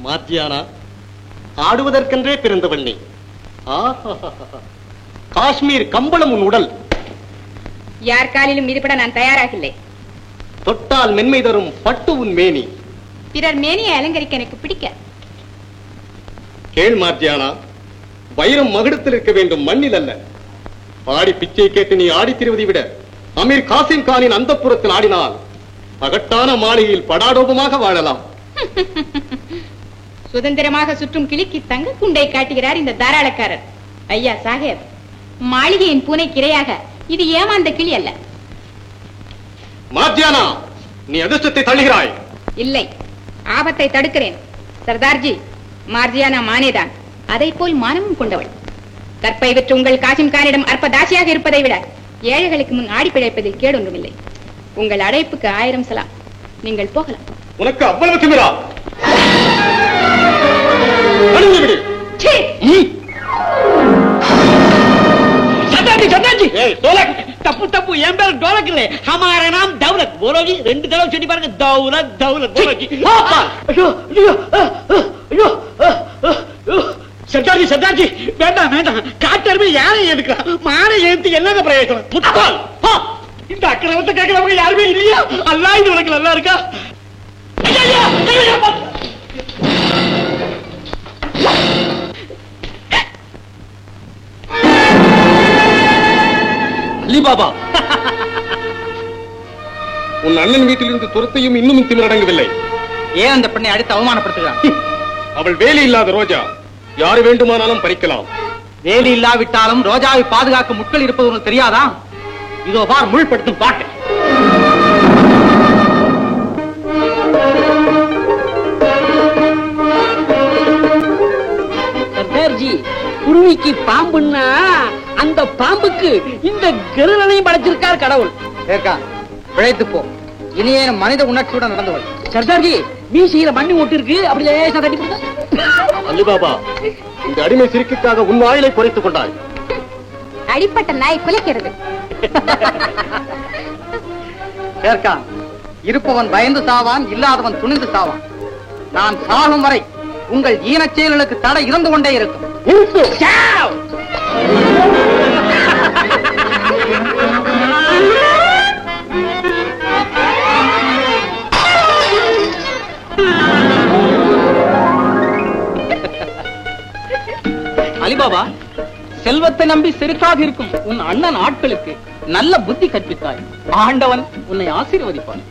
மாத்தியானா, ஆடுவதற்கென்றே பிறந்தவள் நீ. காஷ்மீர் கம்பளம் உன் உடல். யார் காலிலும் மிதிப்பட நான் தயாராக இல்லை. தொட்டால் மென்மை தரும் பட்டு உன் மேனி. பிறர் மேனியை அலங்கரிக்க எனக்கு பிடிக்க. கேள் மாத்தியானா, வைரம் மகுடத்தில் இருக்க வேண்டும், மண்ணில் அல்ல. பாடி பிச்சை கேட்டு நீ ஆடி திரிவதை விட அமீர் காசிம் கானின் அந்தப்புறத்தில் ஆடினால் பகட்டான மாளிகையில் படாடோபமாக வாழலாம். சுதந்திரமாக சுற்றும் கிளிக்கு தங்க குண்டை காட்டுகிறார் இந்த தாராளக்காரர். ஐயா சாஹேப், மாளிகையின் பூனை கிரையாக இது ஏமாந்த கிளி அல்ல. மாத்தியானா, நீ அதிர்ஷ்டத்தை தள்ளுகிறாய். இல்லை, ஆபத்தை தடுக்கிறேன். சர்தார்ஜி, மார்ஜியானா மானேதான். அதை போல் மானமும் கொண்டவள். கற்பை பெற்று உங்கள் காசிம் கானிடம் அற்ப தாசியாக இருப்பதை விட ஏழைகளுக்கு முன் ஆடி பிழைப்பதில் கேடொன்றுமில்லை. உங்கள் அழைப்புக்கு 1000 சலாம். நீங்கள் போகலாம். உனக்கு அவ்வளவு திமிரா? தப்பு தப்பு, என் பேர் டோலக் இல்லை, ஹமாரா நாம் தௌலத். போலோஜி 2 தடவை சொல்லி பாருங்க, தௌலத் தௌலத் போலோஜி. சர்தார்ஜி சர்தார்ஜி, வேண்டாம் வேண்டாம், காட்டெருமை யாரை எடுக்கலாம், மானை ஏற்றி என்னங்க பிரயோஜனம்? முட்டாள், இந்த அக்கிரமத்தை கேட்கிறவங்க யாருமே இல்லையா? அல்லாஹ் இது உனக்கு நல்லா இருக்கா? அலிபாபா, உன் அண்ணன் வீட்டிலிருந்து துரத்தையும் இன்னும் திமிரடங்கவில்லை. ஏன் அந்த பெண்ணை அடித்து அவமானப்படுத்துகிறான்? அவள் வேலி இல்லாத ரோஜா, யாரு வேண்டுமானாலும் பறிக்கலாம். வேலி இல்லாவிட்டாலும் ரோஜாவை பாதுகாக்க முட்கள் இருப்பது உனக்கு தெரியாதா? இதோ பார், முள்படுத்தும் பாட்டு. சர்தார்ஜி, குருவிக்கு பாம்புன்னா அந்த பாம்புக்கு இந்த கருணையும் படைச்சிருக்கார் கடவுள். பிழைத்து போ, இனியே மனித உணர்ச்சியுடன் நடந்தவள். சர்தார்ஜி, மீசையில மண்ணி ஓட்டு இருக்கு, அப்படியே தட்டி கொடுத்தா. அலிபாபா, இந்த அடிமை சிரிக்குக்காக உன் வாயிலை குறைத்துக் கொண்டாய். அடிப்பட்ட நாய் குலைக்கிறது. இருப்பவன் பயந்து சாவான், இல்லாதவன் துணிந்து சாவான். நான் சாகும் வரை உங்கள் ஈனச் செயல்களுக்கு தடை இருந்து கொண்டே இருக்கும். அலிபாபா, செல்வத்தை நம்பி செருக்காக இருக்கும் உன் அண்ணன் ஆட்களுக்கு நல்ல புத்தி கற்பித்தாய். ஆண்டவன் உன்னை ஆசீர்வதிப்பான்.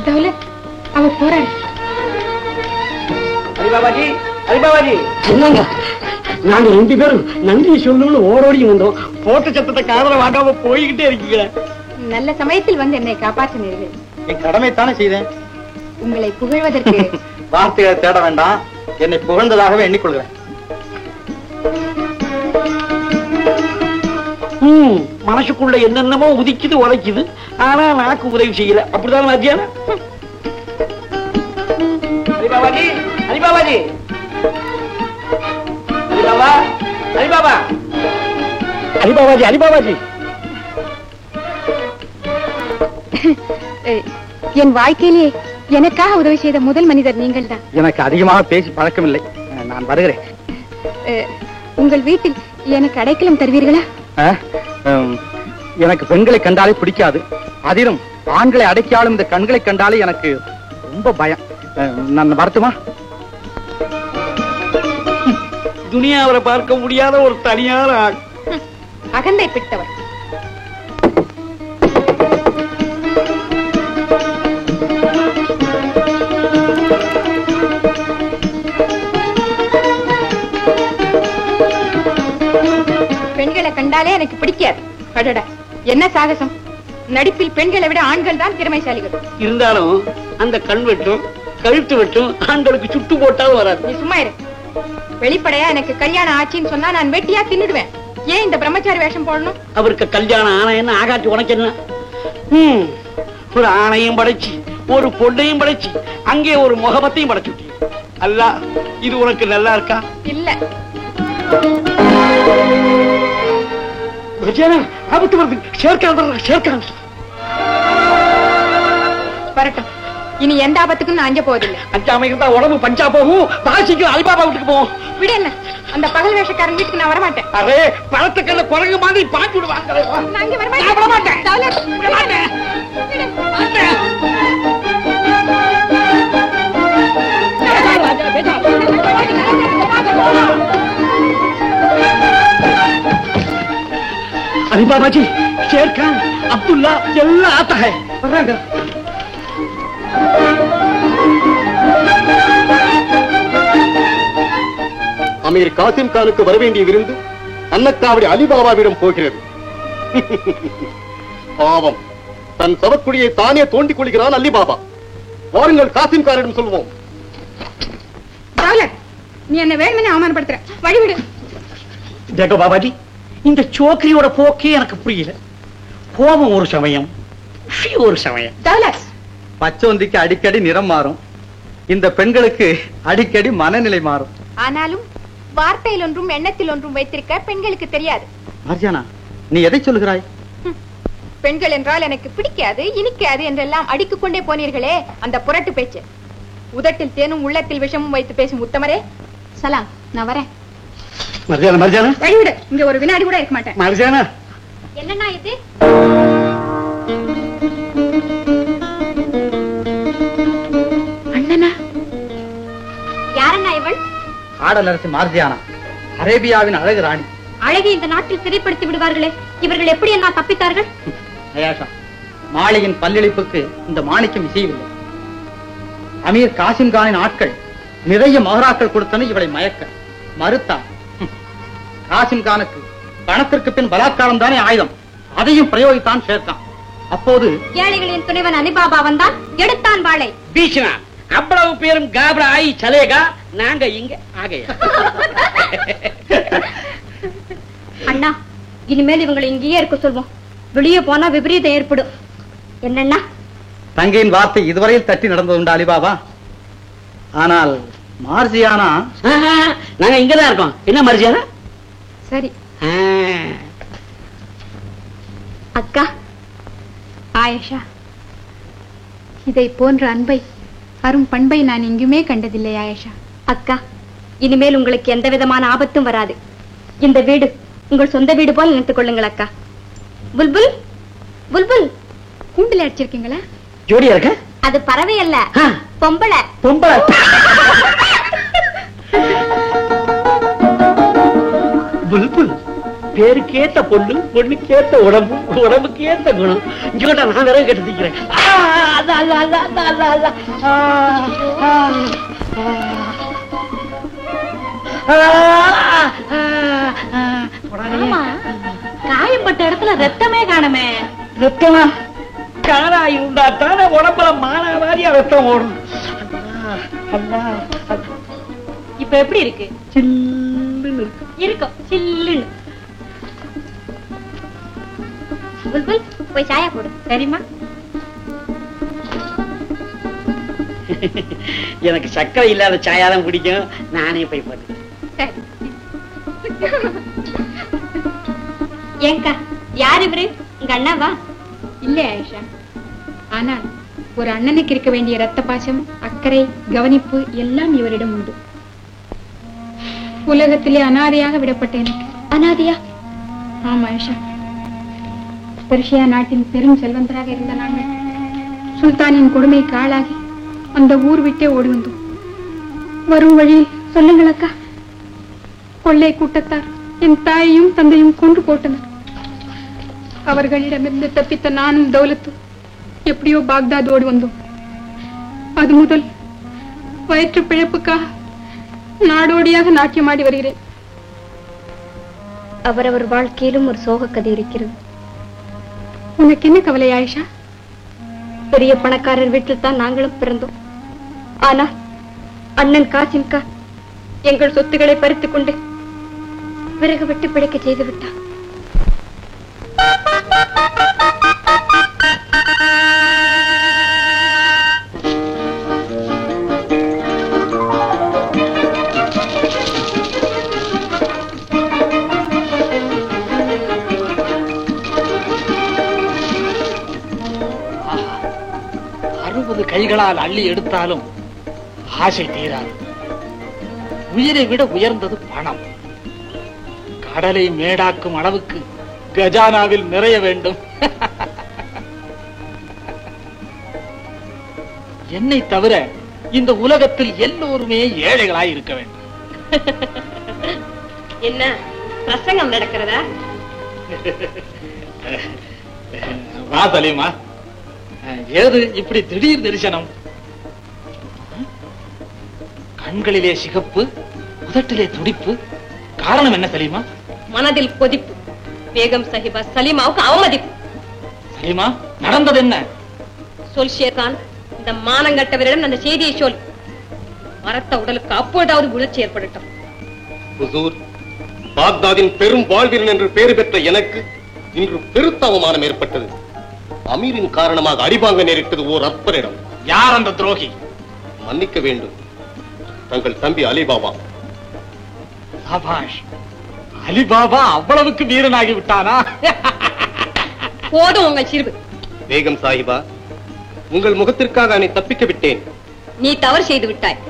தௌலத், அவர் போறாரு. அலிபாபாஜி, அலிபாபாஜி, என்னங்க, நாங்க 2 பேரும் நன்றி சொல்லணும்னு ஓடோடி வந்தோம். போட்ட சத்தத்தை காதல வாங்காம போய்கிட்டே இருக்கீங்க. நல்ல சமயத்தில் வந்து என்னை காப்பாற்றினீர்கள். என் கடமைத்தானே செய்தேன். உங்களை புகழ்வதற்கு வார்த்தைகளை தேட வேண்டாம், என்னை புகழ்ந்ததாகவே எண்ணிக்கொள்கிறேன். மனசுக்குள்ள என்னென்னமோ உதிக்குது உரைக்குது, ஆனா நாக்கு உதவி செய்யல. அப்படிதான் மத்தியான அலிபாபாஜி, அலிபாபாஜி, அலிபாபா, அலிபாபா, அலிபாபாஜி, அலிபாபாஜி. என் வாழ்க்கையிலே எனக்காக உதவி செய்த முதல் மனிதர் நீங்கள் தான். எனக்கு அதிகமாக பேசி பழக்கமில்லை, நான் வருகிறேன். உங்கள் வீட்டில் எனக்கு அடைக்கலம் தருவீர்களா? எனக்கு பெண்களை கண்டாலே பிடிக்காது. அதிலும் ஆண்களை அடைக்காலும் இந்த கண்களை கண்டாலே எனக்கு ரொம்ப பயம். நான் வரட்டுமா? துனியாவரை பார்க்க முடியாத ஒரு தனியான ஆள். அகந்தை பிடித்தவர். பெண்களை கண்டாலே எனக்கு பிடிக்காது. அடடா, என்ன சாகசம்! நடிப்பில் பெண்களை விட ஆண்கள் தான் திறமைசாலிகள். இருந்தாலும் அந்த கண் வெட்டும் கழுத்து வெட்டும் ஆண்களுக்கு சுட்டு போட்டாலும் வராது. நீ சும்மா இரு. வெளிப்படையா எனக்கு கல்யாணம் ஆச்சின்னு சொன்னா நான் வெட்டியா தின்னுடுவேன். ஏன் இந்த பிரம்மச்சாரி வேஷம் போடணும்? அவருக்கு கல்யாணம் ஆனா என்ன, ஆகாட்டி உனக்கு என்ன? ஒரு ஆணையும் படைச்சு ஒரு பொண்ணையும் படைச்சு அங்கே ஒரு முகபத்தையும் படைச்சு விட்டீங்க. அல்ல, இது உனக்கு நல்லா இருக்கா? இல்ல, ஆபத்து வருது. சேர்க்கான் வரட்டும். இனி எந்த ஆபத்துக்கும் நான் அஞ்ச போவதில்லை. அஞ்சாம இருந்தா உடம்பு பஞ்சா போகும். பாசிக்கு அலிபாபா வீட்டுக்கு போவோம். விட என்ன, அந்த பகல் வேஷக்காரன் வீட்டுக்கு நான் வரமாட்டேன். அரே பழத்துக்கல்ல குரங்கு மாதிரி பாஞ்சு விடுவாங்க. நான் இங்க வரமாட்டேன். தௌலத், விட மாட்டேன். अलीबाबा जी, शेर खान, अब्दुल्ला एல்லாம் आता है. வர்றாங்க. அமீர் காசிம் கானுக்கு வரவேண்டிய விருந்து அன்னக்காவடி அலிபாபாவிடம் போகிறது. பாவம், தன் சவக்குடியை தானே தோண்டிக் கொள்கிறான் அலிபாபா. வாருங்கள் காசிம் கானிடம் சொல்வோம். நீ என்ன வேணும்னு அவமானப்படுத்துற, வழிவிடு. देखो बाबा जी, இந்த சோக்கரியோட போக்கே எனக்கு புரியல. கோபம் ஒரு சமயம், ஒரு சமயம். பச்சோந்திக்கு அடிக்கடி நிறம் மாறும், இந்த பெண்களுக்கு அடிக்கடி மனநிலை மாறும். ஆனாலும் வார்த்தையில் ஒன்றும் எண்ணத்தில் ஒன்றும் வைத்திருக்க பெண்களுக்கு தெரியாது. மார்ஜானா, நீ எதை சொல்லுகிறாய்? பெண்கள் என்றால் எனக்கு பிடிக்காது, இனிக்காது என்றெல்லாம் அடித்துக் கொண்டே போனீர்களே, அந்த புரட்டு பேச்சு. உதட்டில் தேனும் உள்ளத்தில் விஷமும் வைத்து பேசும் உத்தமரே, சலாம், நான் வரேன். மர்ஜானா, மர்ஜானா, வழிவிடு. இங்க ஒரு வினாடி கூட இருக்க மாட்டேன். மர்ஜானா, என்னன்னா இது? அண்ணனா? யாரண்ணா இவள்? ஆடலரசி மார்ஜியானா, அரேபியாவின் அழகு ராணி. அழகை இந்த நாட்டில் சிறைப்படுத்தி விடுவார்களே, இவர்கள் எப்படி எல்லாம் தப்பித்தார்கள்? அயாஷா, மாளிகையின் பல்லிழிப்புக்கு இந்த மாணிக்கம் இசையவில்லை. அமீர் காசிம் கானின் ஆட்கள் நிறைய மகராக்கள் கொடுத்தன இவளை மயக்க மறுத்தான். காசிம் கானுக்கு பணத்திற்கு பின் பலாத்காரம் தானே ஆயுதம், அதையும் பிரயோகித்தான் சேர்த்தான். அப்போது ஏழைகளின் துணைவன் அலிபாபா வந்தான், எடுத்தான் வாளை. பீஷ்னா, அவ்வளவு பேரும் காபரா ஆயி சலேகா, நாங்க இங்க ஆகையா. அண்ணா, இனிமேல் இவங்களை இங்கேயே இருக்க சொல்வோம். வெளியே போனா விபரீதம் ஏற்படும். என்னன்னா? தங்கையின் வார்த்தை இதுவரையில் தட்டி நடந்ததுண்டா அலிபாபா? ஆனால் மார்ஜியானா, நாங்க இங்கதான் இருக்கோம். என்ன மர்ஜியானா? சரி அக்கா, ஆயிஷா, இதை போன்ற அன்பை, அரும் பண்பை நான் எங்குமே கண்டதில்லை ஆயிஷா. அக்கா, இனிமேல் உங்களுக்கு எந்த விதமான ஆபத்தும் வராது. இந்த வீடு உங்கள் சொந்த வீடு போல் நினைத்துக் கொள்ளுங்கள் அக்கா. புல்புல், புல்புல், கூண்டில் அடிச்சிருக்கீங்களா? ஜோடியா இருக்க? அது பறவை அல்ல, பொம்பளை. பொம்பளை புல்புல், பேருக்கேத்த பொண்ணு, பொண்ணுக்கேத்த உடம்பு, உடம்புக்கு ஏத்த குணம். இங்க நான் வேற கட்டிக்கிறேன். காயப்பட்ட இடத்துல ரத்தமே காணுமே. ரத்தமா? காராய் உண்டாத்தான உடம்புல மானாவாரியா ரத்தம் ஓடும். இப்ப எப்படி இருக்கு? சில்லுன்னு இருக்கும், சில்லுன்னு. புல்புல், போய் சாயா போடு. சரிம்மா. எனக்கு சக்கரை இல்லாத சாயாதான் பிடிக்கும். நானே போய் போட்டேன். ஏங்கா, யார் இவரு? உங்க அண்ணாவா? இல்ல ஆயிஷா, ஆனால் ஒரு அண்ணனுக்கு இருக்க வேண்டிய ரத்த பாசம், அக்கறை, கவனிப்பு எல்லாம் இவரிடம் உண்டு. உலகத்திலே அனாதையாக விடப்பட்ட எனக்கு. அனாதையா? ஆமா ஆயிஷா. பெர்ஷியா நாட்டின் பெரும் செல்வந்தராக இருந்த நாங்கள் சுல்தானின் கொடுமைக்கு ஆளாகி அந்த ஊர் விட்டே ஓடி வந்தோம். வரும் வழியில் சொல்லுங்கள் அக்கா, கொள்ளை கூட்டத்தார் என் தாயையும் தந்தையும் கொன்று போட்டனர். அவர்களிடமிருந்து தப்பித்த நானும் தௌலத்தும் எப்படியோ பாக்தாத் ஓடி வந்தோம். அது முதல் வயிற்று பிழைப்புக்காக நாடோடியாக நாட்டியமாடி வருகிறேன். அவரவர் வாழ்க்கையிலும் ஒரு சோக கதை இருக்கிறது. உனக்கு என்ன கவலை ஆயிஷா? பெரிய பணக்காரர் வீட்டில் தான் நாங்களும் பிறந்தோம். ஆனா அண்ணன் காசிம் கான் எங்கள் சொத்துக்களை பறித்துக் கொண்டு விறகு விட்டு பிழைக்க செய்து விட்டார். கைகளால் அள்ளி எடுத்தாலும் ஆசை தீராது. உயிரை விட உயர்ந்தது பணம். கடலை மேடாக்கும் அளவுக்கு கஜானாவில் நிறைய வேண்டும். என்னை தவிர இந்த உலகத்தில் எல்லோருமே ஏழைகளாய் இருக்க வேண்டும். என்ன பிரசங்கம் நடக்கிறதா? வா சலீமா, ஏது இப்படி திடீர் தரிசனம்? கண்களிலே சிகப்பு, உதட்டிலே துடிப்பு, காரணம் என்ன சலீமா? மனதில் கொதிப்பு. பேகம் சாஹிபா சலீமாவுக்கு அவமதிப்பு. சலீமா, நடந்தது என்ன? சொல் ஷேர்கான், இந்த மானங்கட்டவரிடம் அந்த செய்தியை சொல். மரத்த உடலுக்கு அப்பொழுதாவது உணர்ச்சி ஏற்படட்டும். ஹுசூர், பாக்தாதின் பெரும் வாழ்வீரன் என்று பெயர் பெற்ற எனக்கு இன்று பெருத்த அவமானம் ஏற்பட்டது. அமீரின் காரணமாக அடிவாங்க நேரிட்டது ஓர் அப்பரிடம். யார் அந்த துரோகி? மன்னிக்க வேண்டும், தங்கள் தம்பி அலிபாபா. சபாஷ், அலிபாபா அவ்வளவுக்கு வீரனாகி விட்டானா? போதும் உங்கள் சிறுவு. பேகம் சாஹிபா, உங்கள் முகத்திற்காக அவனை தப்பிக்க விட்டேன். நீ தவறு செய்து விட்டாய்.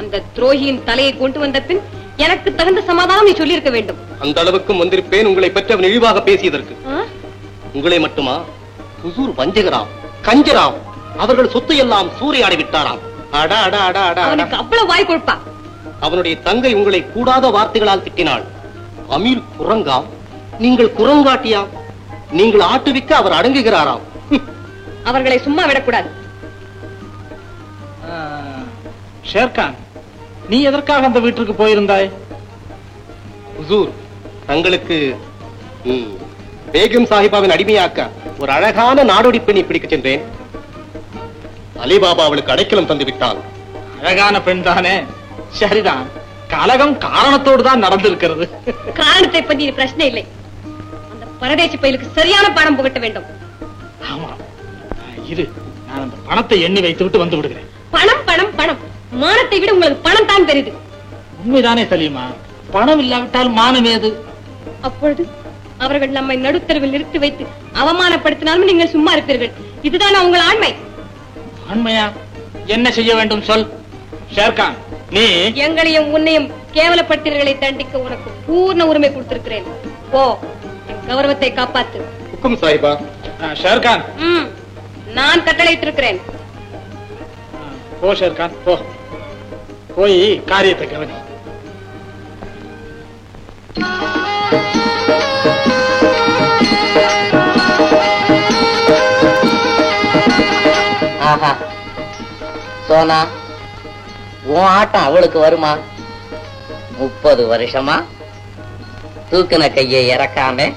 அந்த துரோகியின் தலையை கொண்டு வந்த பின் எனக்கு தகுந்த சமாதானம் நீ சொல்லியிருக்க வேண்டும். அந்த அளவுக்கும் வந்திருப்பேன் உங்களை பற்றி அவன் இழிவாக பேசியதற்கு. உங்களை மட்டுமா? ஹுசூர் வஞ்சகராம், கஞ்சராம். அவர்கள் சொத்து எல்லாம் சூறையாடி விட்டாராம். அடா அடா அடா அடா. அவனுக்கு அவ்வளவு வாய் கொடுப்பா. அவனுடைய தங்கை உங்களை கூடாத வார்த்தைகளால் திட்டினாள். அமீர் குரங்காம், நீங்கள் குரங்காட்டியாம். நீங்கள் ஆட்டுவிக்க அவர் அடங்குகிறாராம். அவர்களை சும்மா விடக்கூடாது. ஷேர்கான், நீ எதற்காக அந்த வீட்டிற்கு போயிருந்தாய்? ஹுசூர், தங்களுக்கு பேகம் சாஹிபாவின் அடிமையாக்க ஒரு அழகான நாடோடி பெண்ணை பிடிக்க சென்றேன். அலிபாபா அவளுக்கு அடைக்கலம் தந்து விட்டான். அழகான பெண் தானே? சரிதான், கலகம் காரணத்தோடு தான் நடந்திருக்கிறது. காரணத்தை பற்றி பிரச்சனை இல்லை. அந்த பரதேசி பயிலுக்கு சரியான பாடம் புகட்ட வேண்டும். ஆமா, இரு, நான் அந்த பணத்தை எண்ணி வைத்து விட்டு வந்து விடுகிறேன். பணம் பணம் பணம், மானத்தை விட உங்களுக்கு பணம் தான் பெரிது. உண்மைதானே சலீமா? பணம் இல்லாவிட்டால் மானம் ஏது? அப்பொழுது அவர்கள் நம்மை நடுத்தரவில் நிறுத்தி வைத்து அவமானப்படுத்தினாலும் நீங்கள் சும்மா இருப்பீர்கள். இதுதான் உங்கள் ஆண்மை. ஆண்மையா? என்ன செய்ய வேண்டும் சொல். ஷேர்கான், நீ எங்களையும் உன்னையும் கேவலப்படுத்தினர்களை தண்டிக்க உனக்கு பூர்ண உரிமை கொடுத்திருக்கிறேன். போ, என் கௌரவத்தை காப்பாத்து. ஹுக்கும் சாஹிபா. ஷேர்கான், நான் கட்டளையிட்டிருக்கிறேன். போ ஷேர்கான், போ. போய் காரியத்தை கவனி. ஆஹா, சோனா, உன் ஆட்டம் அவளுக்கு வருமா? 30 வருஷமா தூக்கின கையை இறக்காம,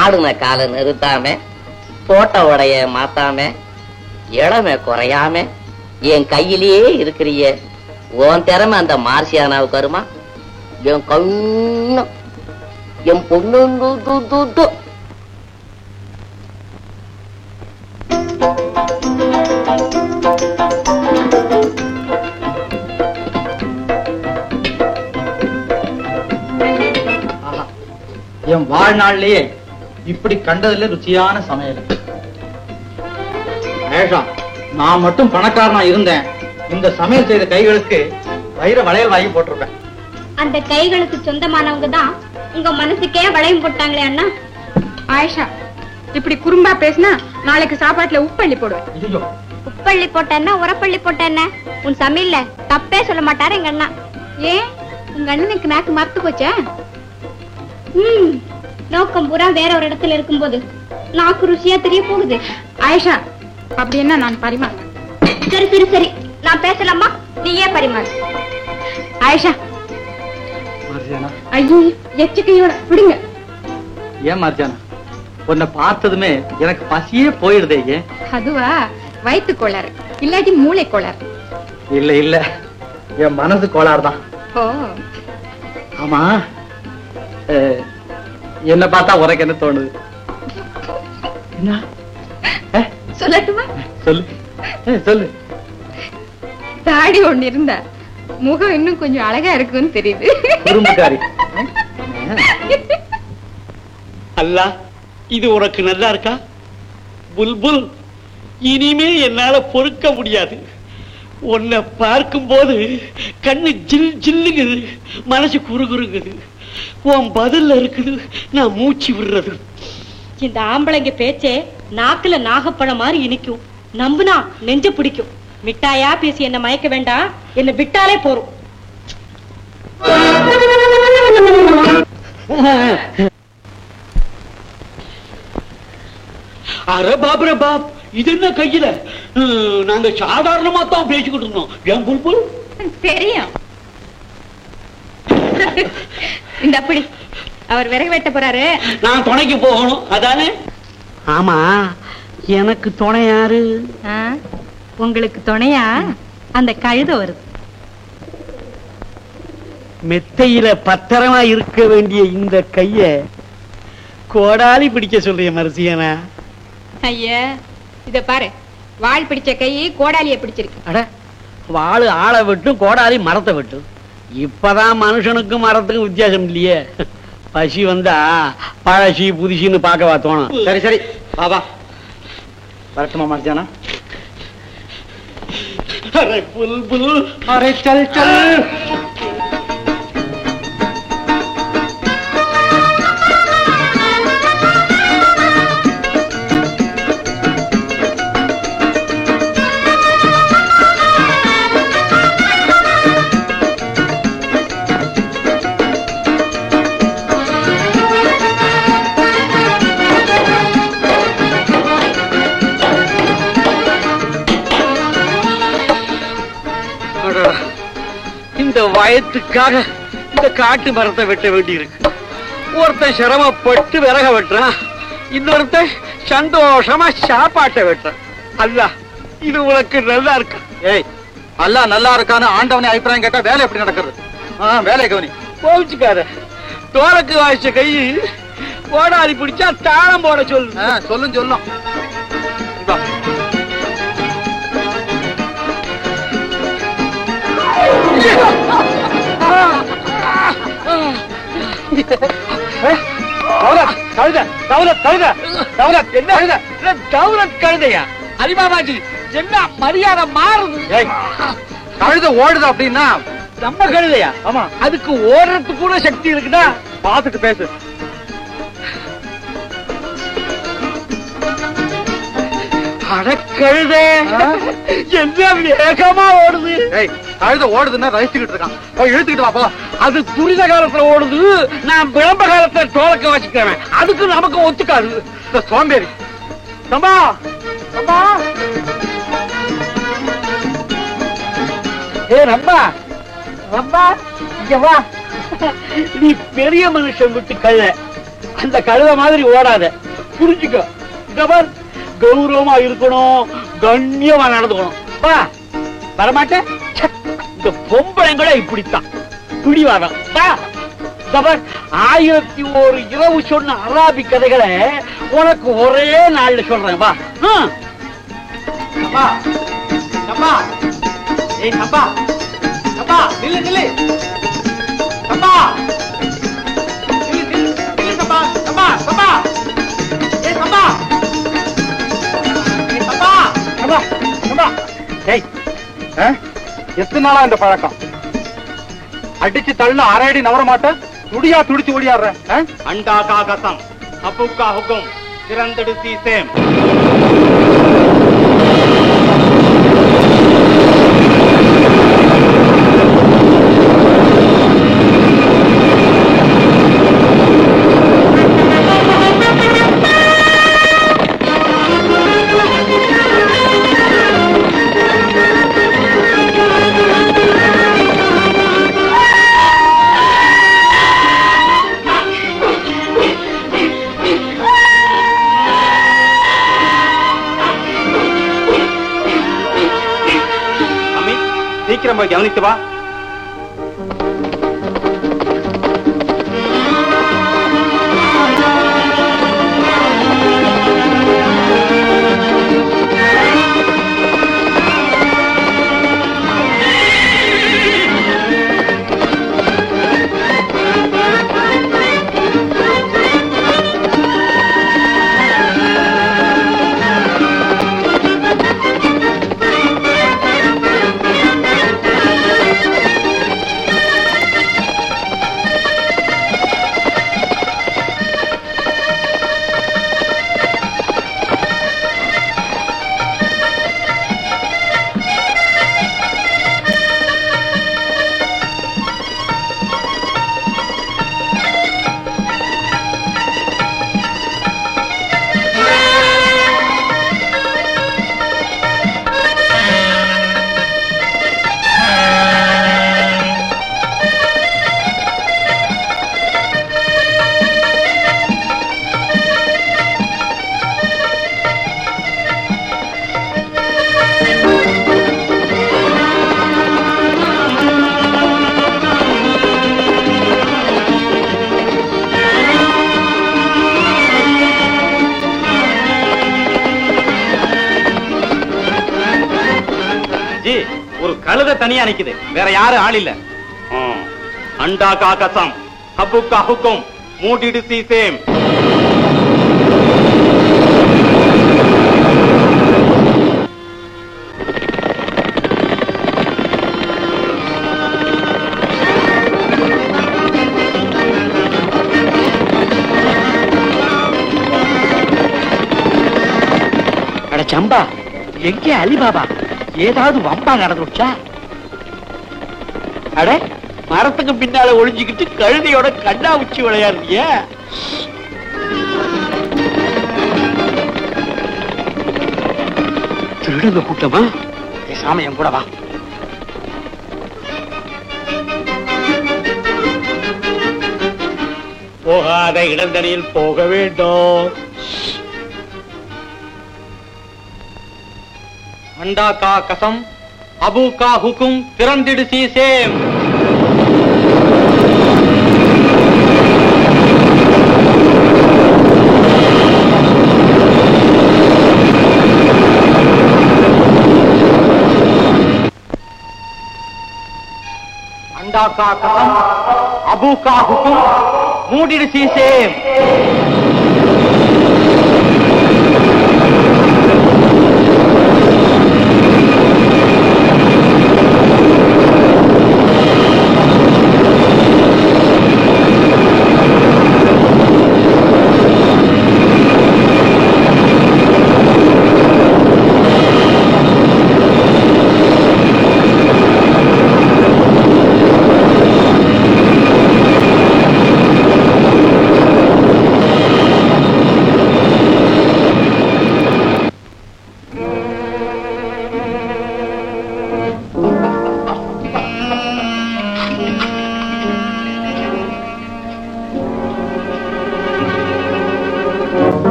ஆடுன காலை நிறுத்தாம, போட்ட உடைய மாத்தாம, இளமை குறையாம என் கையிலேயே இருக்கிறிய. உன் திறமை அந்த மார்சியானாவுக்கு வருமா? என் கண்ணு, என் பொண்ணு. என் வாழ்நாள்லயே இப்படி கண்டதுல ருச்சியான சமையல். மேஷா, நான் மட்டும் பணக்காரனா இருந்தேன், இந்த சமையல் செய்த கைகளுக்கு வைர வளையல் வாங்கி போட்டிருப்பேன். அந்த கைகளுக்கு சொந்தமானவங்க தான் உங்க மனசுக்கே வளையம் போட்டாங்களே அண்ணா. ஆயிஷா, இப்படி குறும்பா பேசினா நாளைக்கு சாப்பாட்டுல உப்பள்ளி போடுவேன். உப்பள்ளி போட்டேன்னா உரப்பள்ளி போட்டேன்ன உன் சமையல்ல தப்பே சொல்ல மாட்டாரு எங்க அண்ணா. ஏன் உங்க அண்ணனுக்கு நாக்கு மறத்து போச்சா? நோக்கம் பூரா வேற ஒரு இடத்துல இருக்கும்போது நாக்கு ருசியா தெரிய போகுது. ஆயிஷா, அப்படி என்ன நான் பரிமாறேன். சரி சரி சரி, நான் பேசலாமா? நீயே பரிமாறு. ஆயிஷா, மார்ஜானா, ஐயோ எச்சக்கையோட விடுங்க. ஏன் மார்ஜானா, உன்னை பார்த்ததுமே எனக்கு பசியே போயிடுதே. ஏன்? அதுவா, வயிற்று கோளாறு இல்லாட்டி மூளை கோளாறு. இல்ல இல்ல, என் மனசு கோளாறு தான். ஓ, ஆமா, என்ன பார்த்தா உனக்கு என்ன தோணுது? என்ன சொல்லட்டுமா? சொல்லு சொல்லு. தாடி ஒண்ணு இருந்தா முகம் இன்னும் கொஞ்சம் அழகா இருக்குன்னு தெரியுது. குறும்புக்காரி. அல்லா, இது உனக்கு நல்லா இருக்கா? புல்புல், இனிமே என்னால பொறுக்க முடியாது. உன்னை பார்க்கும் போது கண்ணு ஜில் ஜில்லுங்குது, மனசு குறுகுறுங்குது. உன் பதில்ல இருக்குது நான் மூச்சு விடுறது. இந்த ஆம்பளைங்க பேச்சே நாக்குல நாகப்பழம் மாதிரி இனிக்கும், நம்புனா நெஞ்ச பிடிக்கும். மிட்டாயா பேசி என்ன மயக்க வேண்டாம், என்ன விட்டாலே போறோம். அரே பாப் ரே பாப், இது என்ன கையில? நாங்க சாதாரணமா தான் பேசிக்கிட்டு இருந்தோம். ஏன் புல்புல்? தெரியும். இந்த அப்படி அவர் விறகு வெட்ட போறாரு, நான் துணைக்கு போகணும், அதானே? ஆமா, எனக்கு துணை யாரு? உங்களுக்கு துணையா அந்த கழுத வருது. மெத்தையில பத்திரமா இருக்க வேண்டிய இந்த கைய கோடாலி பிடிக்க சொல்றிய மரசியனா? ஐயா இத பாரு, வாள் பிடிச்ச கை கோடாலிய பிடிச்சிருக்கு. அட, வாழு ஆளை விட்டும் கோடாலி மரத்தை விட்டும். இப்பதான் மனுஷனுக்கும் மரத்துக்கும் வித்தியாசம் இல்லையே. பசி வந்தா பழசி புதுசின்னு பார்க்கவா தோணும். சரி சரி பாபா, வரட்டுமா மர்ஜானா? அரே புல்புல், அரே சல் சல். இந்த வயத்துக்காக இந்த காட்டு மரத்தை வெட்ட வேண்டி இருக்கு. ஒருத்தன் சிரமப்பட்டு விறக வெட்டுறான், இன்னொருத்தன் சந்தோஷமா சாப்பாட்டை வெட்டுறான். அல்ல, இது உனக்கு நல்லா இருக்கா? ஏய், அல்லா நல்லா இருக்கான்னு ஆண்டவனே அபிப்பிராயம் கேட்டா வேலை எப்படி நடக்கிறது? வேலை கவனி. கோவிச்சுக்கார, தோலக்கு வாய்ச்ச கை கோடாலி பிடிச்சா தாளம் போட சொல்லு. சொல்லும் சொல்லும். கழுதையா? அலிபாபாஜி, என்ன மரியாதை மாறுது? கழுத ஓடுது அப்படின்னா நம்ம கழுதையா? ஆமா. அதுக்கு ஓடுறதுக்கு கூட சக்தி இருக்குதா? பாத்துட்டு பேசு. அடக்கழுதே, என்ன வேகமா ஓடுது! கழுத ஓடுதுன்னா ரசிச்சுக்கிட்டு இருக்கான், போய் இழுத்துக்கிட்டு வாப்பா. அது துரித காலத்துல ஓடுது, நான் விளம்ப காலத்துல தோலக்க வச்சுக்கிறேன். அதுக்கு நமக்கு ஒத்துக்காது. இந்த சோம்பேறி. சம்பா, சம்பா, ஏ ரம்பா, ரம்பா, இங்க வா. நீ பெரிய மனுஷன் விட்டு கழுத, அந்த கழுத மாதிரி ஓடாத, புரிஞ்சுக்கோ. கௌரவமா இருக்கணும், கண்ணியமா நடந்துக்கணும். வா. வரமாட்டேன். இந்த பொம்பளைங்கள இப்படித்தான் பிடிவாதம். 1001 இரவு சொன்ன அராபி கதைகளை உனக்கு ஒரே நாள்ல சொல்றேன். வா. சம்பா, சம்பா, ஏய் சம்பா, சம்பா, நில்லு நில்லு. சம்பா, நில்லு நில்லு நில்லு. சம்பா, சம்பா, சம்பா, ஏய் சம்பா, ஏய் சம்பா, சம்பா, சம்பா. ஏய், எத்தனை நாளா இந்த பழக்கம்? அடிச்சு தள்ளு, அரை அடி நவர மாட்டேன், துடியா துடிச்சு ஓடியாடுற. அண்டா காகசம் அப்புக்கா ஹுக்கும் திறந்தடு சீசேம். சீக்கிரம் போய் கவனித்து வா. குதிரை தனியா நிக்குது, வேற யாரும் ஆள் இல்ல. அண்டா கா கசம் ஹப்பு கா ஹுக்கும் மூடிடு சீசேம். சம்பா, எங்கே அலிபாபா? ஏதாவது வம்பா நடந்துச்சா? அட, மரத்துக்கு பின்னால ஒளிஞ்சுக்கிட்டு கழுதையோட கண்ணா உச்சி விளையாடுறிய. திருடுங்க கூட்டமா? சாமியம் கூட வா. போகாத இடந்தனியில் போக வேண்டும். அண்டா கா கசம் அபு கா ஹுக்கும் திறந்திடு சீசேம். அண்டா கா கசம் அபு கா ஹுக்கும் மூடிடு சீசேம்.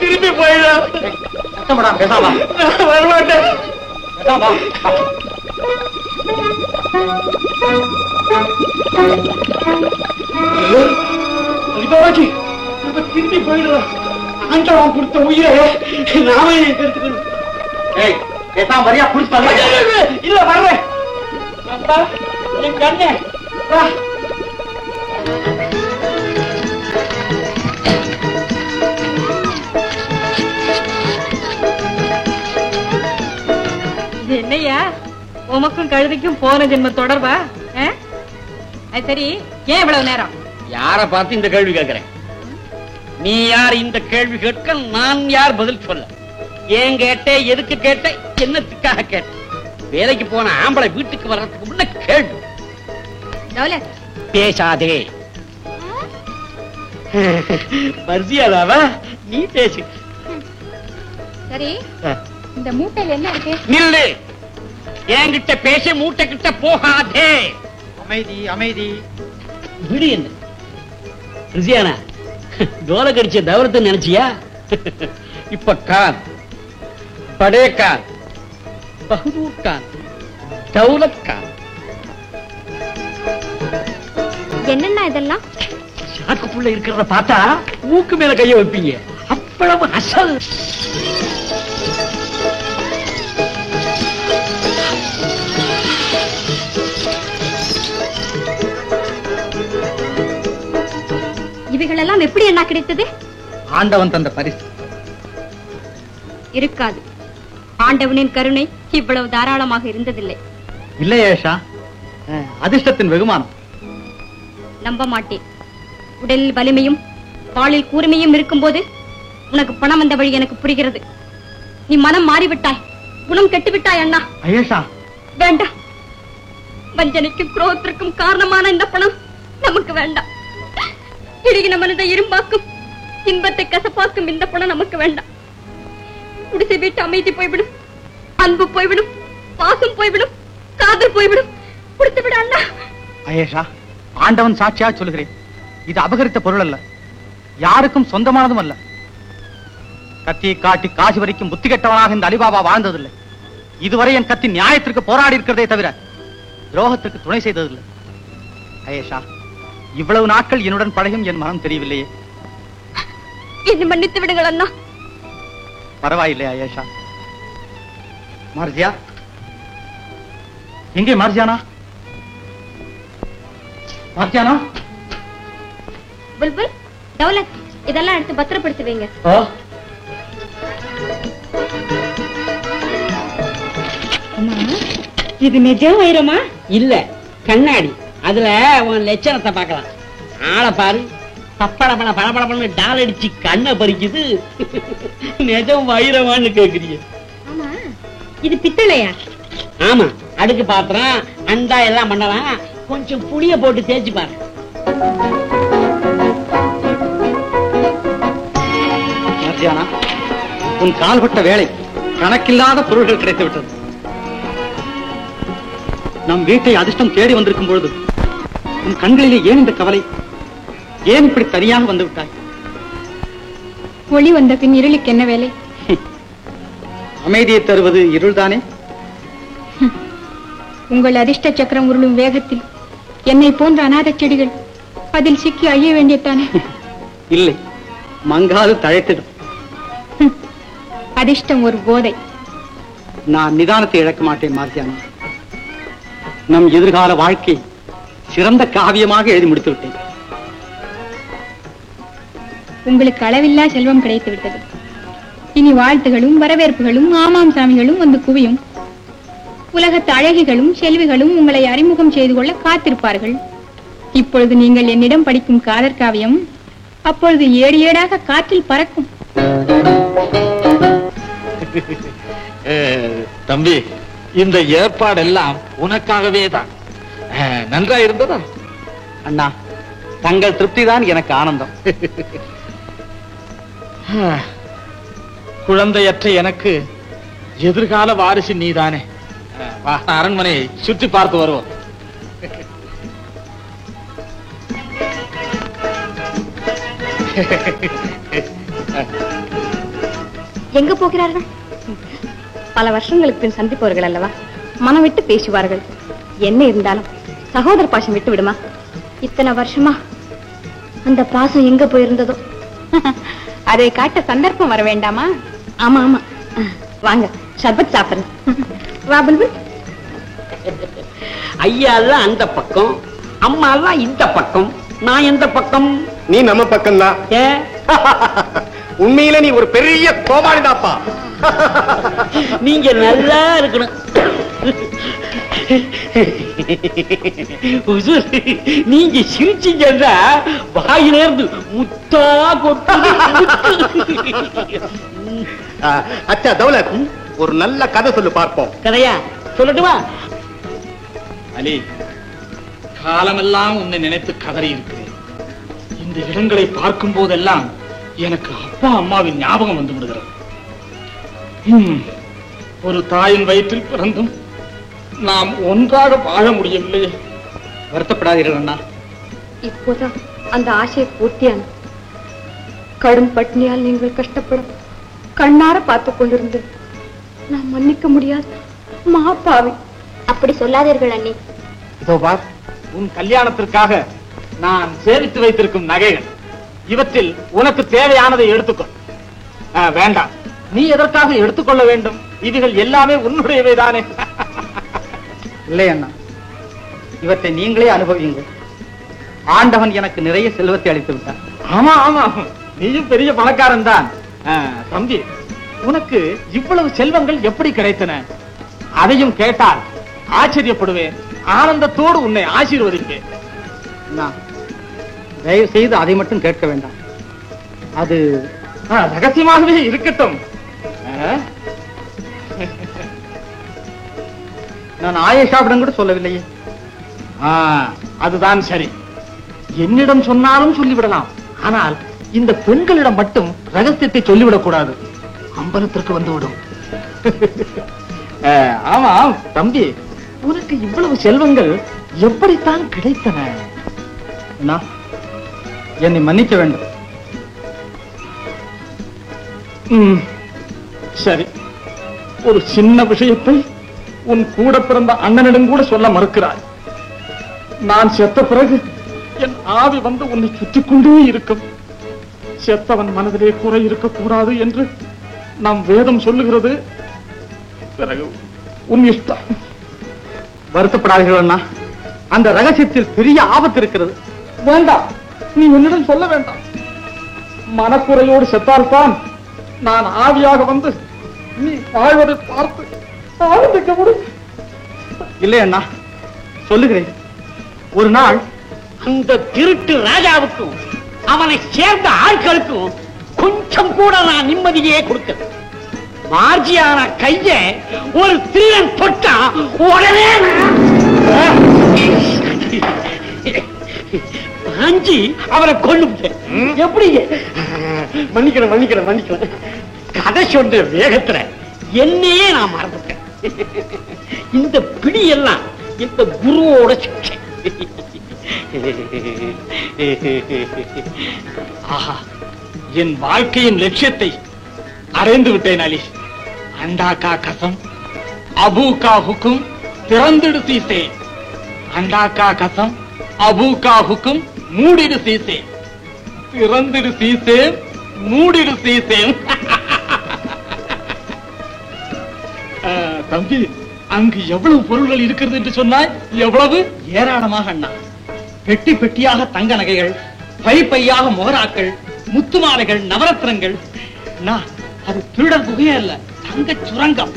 திரும்பி போயிடலாம். வரமாட்டேன். திரும்பி போயிடலாம். ஆண்டவன் கொடுத்த உயிரை நாமே எடுத்துக்கணும். வரியா புடிச்சு இல்ல வர்றேன். என் கண்ணே என்னையா உமக்கும் கழுதைக்கும் போன ஜென்ம தொடர்பா? சரி, ஏன் இவ்வளவு நேரம்? யார பார்த்து இந்த கேள்வி கேட்கிறேன்? நீ யார் இந்த கேள்வி கேட்க? நான் யார் பதில் சொல்ல? ஏன் கேட்டே, எதுக்கு கேட்ட, என்னத்துக்காக கேட்ட? வேலைக்கு போன ஆம்பளை வீட்டுக்கு வர்றதுக்கு முன்ன கேள்வி. பேசாதே. மர்சியாதாவா? நீ பேசு. சரி, இந்த மூட்டையில் என்ன இருக்கு? நில்லு. என்கிட்ட பேச, மூட்டை கிட்ட போகாதே. அமைதி அமைதி. விடு. என்ன ரிசியானா, டோல கடிச்ச தவரத்தை நினைச்சியா? இப்ப கான், படே கான், பகதூர் கான், தௌலத் கான். என்னன்னா இதெல்லாம்? சாக்குக்குள்ள இருக்கிறத பார்த்தா மூக்கு மேல கைய வைப்பீங்க. அவ்வளவு அசல். இவைகளெல்லாம் எப்படி என்ன கிடைத்தது? ஆண்டவன் தந்த பரிசு. இருக்காது. ஆண்டவனின் கருணை இவ்வளவு தாராளமாக இருந்ததில்லை. இல்லையேஷா, அதிர்ஷ்டத்தின் வெகுமானம். நம்ப மாட்டேன். உடலில் வலிமையும் பாலில் கூர்மையும் இருக்கும் போது உனக்கு பணம் வந்த வழி எனக்கு புரிகிறது. நீ மனம் மாறிவிட்டாய், குணம் கெட்டுவிட்டாய் அண்ணா. ஐயேஷா, வேண்டாம். வஞ்சனைக்கும் குரோகத்திற்கும் காரணமான இந்த பணம் நமக்கு வேண்டாம். இடுகின மனதை இரும்பாக்கும், இன்பத்தை கசப்பாக்கும் இந்த பணம் நமக்கு வேண்டாம். குடிசை வீட்டு அமைதி போய்விடும், அன்பு போய்விடும், பாசம் போய்விடும், காதல் போய்விடும். கொடுத்து விட அண்ணா. அயேஷா, ஆண்டவன் சாட்சியா சொல்கிறேன், இது அபகரித்த பொருள் அல்ல, யாருக்கும் சொந்தமானதும் அல்ல. கத்தியை காட்டி காசி வரைக்கும் புத்தி கெட்டவனாக இந்த அலிபாபா வாழ்ந்ததில்லை. இதுவரை என் கத்தி நியாயத்திற்கு போராடி இருக்கிறதே தவிர துரோகத்திற்கு துணை செய்ததில்லை. அயேஷா, இவ்வளவு நாட்கள் என்னுடன் பழகும் என் மனம் தெரியவில்லையே. என்னை மன்னித்து விடுங்கள் அண்ணா. பரவாயில்லை அயேஷா. மார்ஜியா எங்கே? Margiana, Margiana. புல்புல், தௌலத், இதெல்லாம் எடுத்து பத்திரப்படுத்தி வைங்க. இது நிஜம் வைரமா? இல்ல, கண்ணாடி. அதுல உன் லட்சணத்தை பார்க்கலாம். ஆளை பாரு, பப்படப்பட படபடப்பட டால் அடிச்சு கண்ணை பறிக்குது. நிஜம் வைரமான்னு கேக்குறீங்க? ஆமா, இது பித்தளையா? ஆமா, அடுக்கு பாத்திரம் அண்டா எல்லாம் பண்ணலாம். கொஞ்சம் புளிய போட்டு தேய்ச்சு பாரு. மார்ஜியானா, உன் கால்பட்ட வேலை கணக்கில்லாத பொருள்கள் கிடைத்து விட்டது. நம் வீட்டை அதிர்ஷ்டம் தேடி வந்திருக்கும் பொழுது உன் கண்களிலே ஏன் இந்த கவலை? ஏன் இப்படி தனியாக வந்து விட்டாய்? ஒளி வந்த பின் இருளுக்கு என்ன வேலை? அமைதியை தருவது இருள்தானே? உங்கள் அதிர்ஷ்ட சக்கரம் உருளும் வேகத்தில் என்னை போன்ற அநாத செடிகள் அதில் சிக்கி அழிய வேண்டியதானே? இல்லை, மங்காது தழைத்திடும். அதிர்ஷ்டம் ஒரு போதை. நான் நிதானத்தை இழக்க மாட்டேன் மார்ஜியானா. நம் எதிர்கால வாழ்க்கை சிறந்த காவியமாக எழுதி முடித்து விட்டேன். உங்களுக்கு அளவில்லா செல்வம் கிடைத்து விட்டது. இனி வாழ்த்துகளும் வரவேற்புகளும் ஆமாம் சாமிகளும் வந்து குவியும். உலகத்து அழகிகளும் செல்விகளும் உங்களை அறிமுகம் செய்து கொள்ள காத்திருப்பார்கள். இப்பொழுது நீங்கள் என்னிடம் படிக்கும் காதற் காவியம் அப்பொழுது ஏடு ஏடாக காற்றில் பறக்கும். தம்பி, இந்த ஏற்பாடெல்லாம் உனக்காகவே தான். நன்றா இருந்ததா? அண்ணா, தங்கள் திருப்தி தான் எனக்கு ஆனந்தம். குழந்தையற்ற எனக்கு எதிர்கால வாரிசு நீதானே. அரண்மனையை சுற்றி பார்த்து வருவோம். எங்க போகிறார்கள்? பல வருஷங்களுக்கு பின் சந்திப்பவர்கள் அல்லவா, மனம் விட்டு பேசுவார்கள். என்ன இருந்தாலும் சகோதர பாசம் விட்டு விடுமா? இத்தனை வருஷமா அந்த பாசம் எங்க போயிருந்ததோ. அதை காட்ட சந்தர்ப்பம் வர வேண்டாமா? ஆமா ஆமா, வாங்க சர்பத் சாப்பிடுறேன். வா புல்புல். ஐயா எல்லாம் அந்த பக்கம், அம்மா எல்லாம் இந்த பக்கம், நான் எந்த பக்கம்? நீ நம்ம பக்கம் தான். உண்மையில நீ ஒரு பெரிய கோமாளிதாப்பா. நீங்க நல்லா இருக்கணும். நீங்க சிரிச்சீங்கன்னா வாயிலிருந்து முத்தா கொட்டு. அச்சா தௌலத், ஒரு நல்ல கதை சொல்லு பார்ப்போம். கதையா சொல்லட்டுமா? அலி, காலமெல்லாம் உன்னை நினைத்து கதறி இருக்கிறேன். இந்த இடங்களை பார்க்கும் போதெல்லாம் எனக்கு அப்பா அம்மாவின் ஞாபகம் வந்து விடுகிறது. ஒரு தாயின் வயிற்றில் பிறந்தும் நாம் ஒன்றாக வாழ முடியவில்லையே. வருத்தப்படாதீர்கள் அண்ணா. இப்போதான் அந்த ஆசையை பூர்த்தியான. கடும் பட்னியால் நீங்கள் கஷ்டப்படும் கண்ணார பார்த்து கொண்டிருந்தேன். நான் மன்னிக்க முடியாது மாப்பாவி. அப்படி சொல்லாதீர்கள் அண்ணி. இதோ பார், உன் கல்யாணத்திற்காக நான் சேமித்து வைத்திருக்கும் நகைகள். இவற்றில் உனக்கு தேவையானதை எடுத்துக்கொள். வேண்டாம், நீ எதற்காக எடுத்துக்கொள்ள வேண்டும்? இதுகள் எல்லாமே உன்னுடையவை தானே. இல்லை அண்ணா, இவற்றை நீங்களே அனுபவியுங்கள். ஆண்டவன் எனக்கு நிறைய செல்வத்தை அளித்து விட்டான். ஆமா ஆமா, நீயும் பெரிய பணக்காரன் தான். தம்பி, உனக்கு இவ்வளவு செல்வங்கள் எப்படி கிடைத்தன? அதையும் கேட்டால் ஆச்சரியப்படுவேன். ஆனந்தத்தோடு உன்னை ஆசீர்வதிப்பேன். தயவு செய்து அதை மட்டும் கேட்க வேண்டாம். அது ரகசியமாகவே இருக்கட்டும். நான் ஆயேஷாவிடம் கூட சொல்லவில்லையே. அதுதான் சரி. என்னிடம் சொன்னாலும் சொல்லிவிடலாம். ஆனால் இந்த பெண்களிடம் மட்டும் ரகசியத்தை சொல்லிவிடக் கூடாது. அம்பலத்திற்கு வந்துவிடும். ஆமாம் தம்பி, உனக்கு இவ்வளவு செல்வங்கள் எப்படித்தான் கிடைத்தன? அண்ணா, என்னை மன்னிக்க வேண்டும். சரி, ஒரு சின்ன விஷயத்தை உன் கூட பிறந்த அண்ணனிடம் கூட சொல்ல மறுக்கிறாய். நான் செத்த பிறகு என் ஆவி வந்து உன்னை சுற்றிக் கொண்டே இருக்கும். செத்தவன் மனதிலே குறை இருக்கக்கூடாது என்று நம் வேதம் சொல்லுகிறது. பிறகு உன் இஷ்டம். வருத்தப்படாதீர்கள் அண்ணா, அந்த ரகசியத்தில் பெரிய ஆபத்து இருக்கிறது. வேண்டாம், நீ என்னிடம் சொல்ல வேண்டாம். மனக்குறையோடு செத்தால்தான் நான் ஆவியாக வந்து நீ வாழ்வதை பார்த்து ஆனந்திக்க முடியும். இல்லை அண்ணா, சொல்லுகிறேன். ஒரு நாள் அந்த திருட்டு ராஜாவுக்கும் அவனை சேர்ந்த ஆட்களுக்கும் கொஞ்சம் கூட நான் நிம்மதியே கொடுக்க. மார்ஜியான கைய ஒரு திருடன் தொட்டா உடனே பாஞ்சி அவரை கொண்டு எப்படி மன்னிக்கிறேன் மன்னிக்கிறேன் மன்னிக்கிறேன். கதை சொன்ன வேகத்துல என்னையே நான் மறந்துட்டேன். இந்த பிடி எல்லாம் இந்த குருவோட சிக்ஷை. ஆஹா, என் வாழ்க்கையின் லட்சியத்தை அடைந்து விட்டேன் அலி. அண்டா கா கசம், அபு கா ஹுக்கும், திறந்திடு சீசே. அண்டா கா கசம், அபு கா ஹுக்கும், மூடிடு சீசே. திறந்திடு சீசே, மூடிடு சீசே. தம்பி, அங்கு எவ்வளவு பொருள்கள் இருக்கிறது என்று சொன்னாய்? எவ்வளவு? ஏராளமாக அண்ணா. பெட்டி பெட்டியாக தங்க நகைகள், பை பையாக மோகராக்கள், முத்து மாலைகள், நவரத்னங்கள். அண்ணா, அது திருடர் குகையே அல்ல, தங்க சுரங்கம்.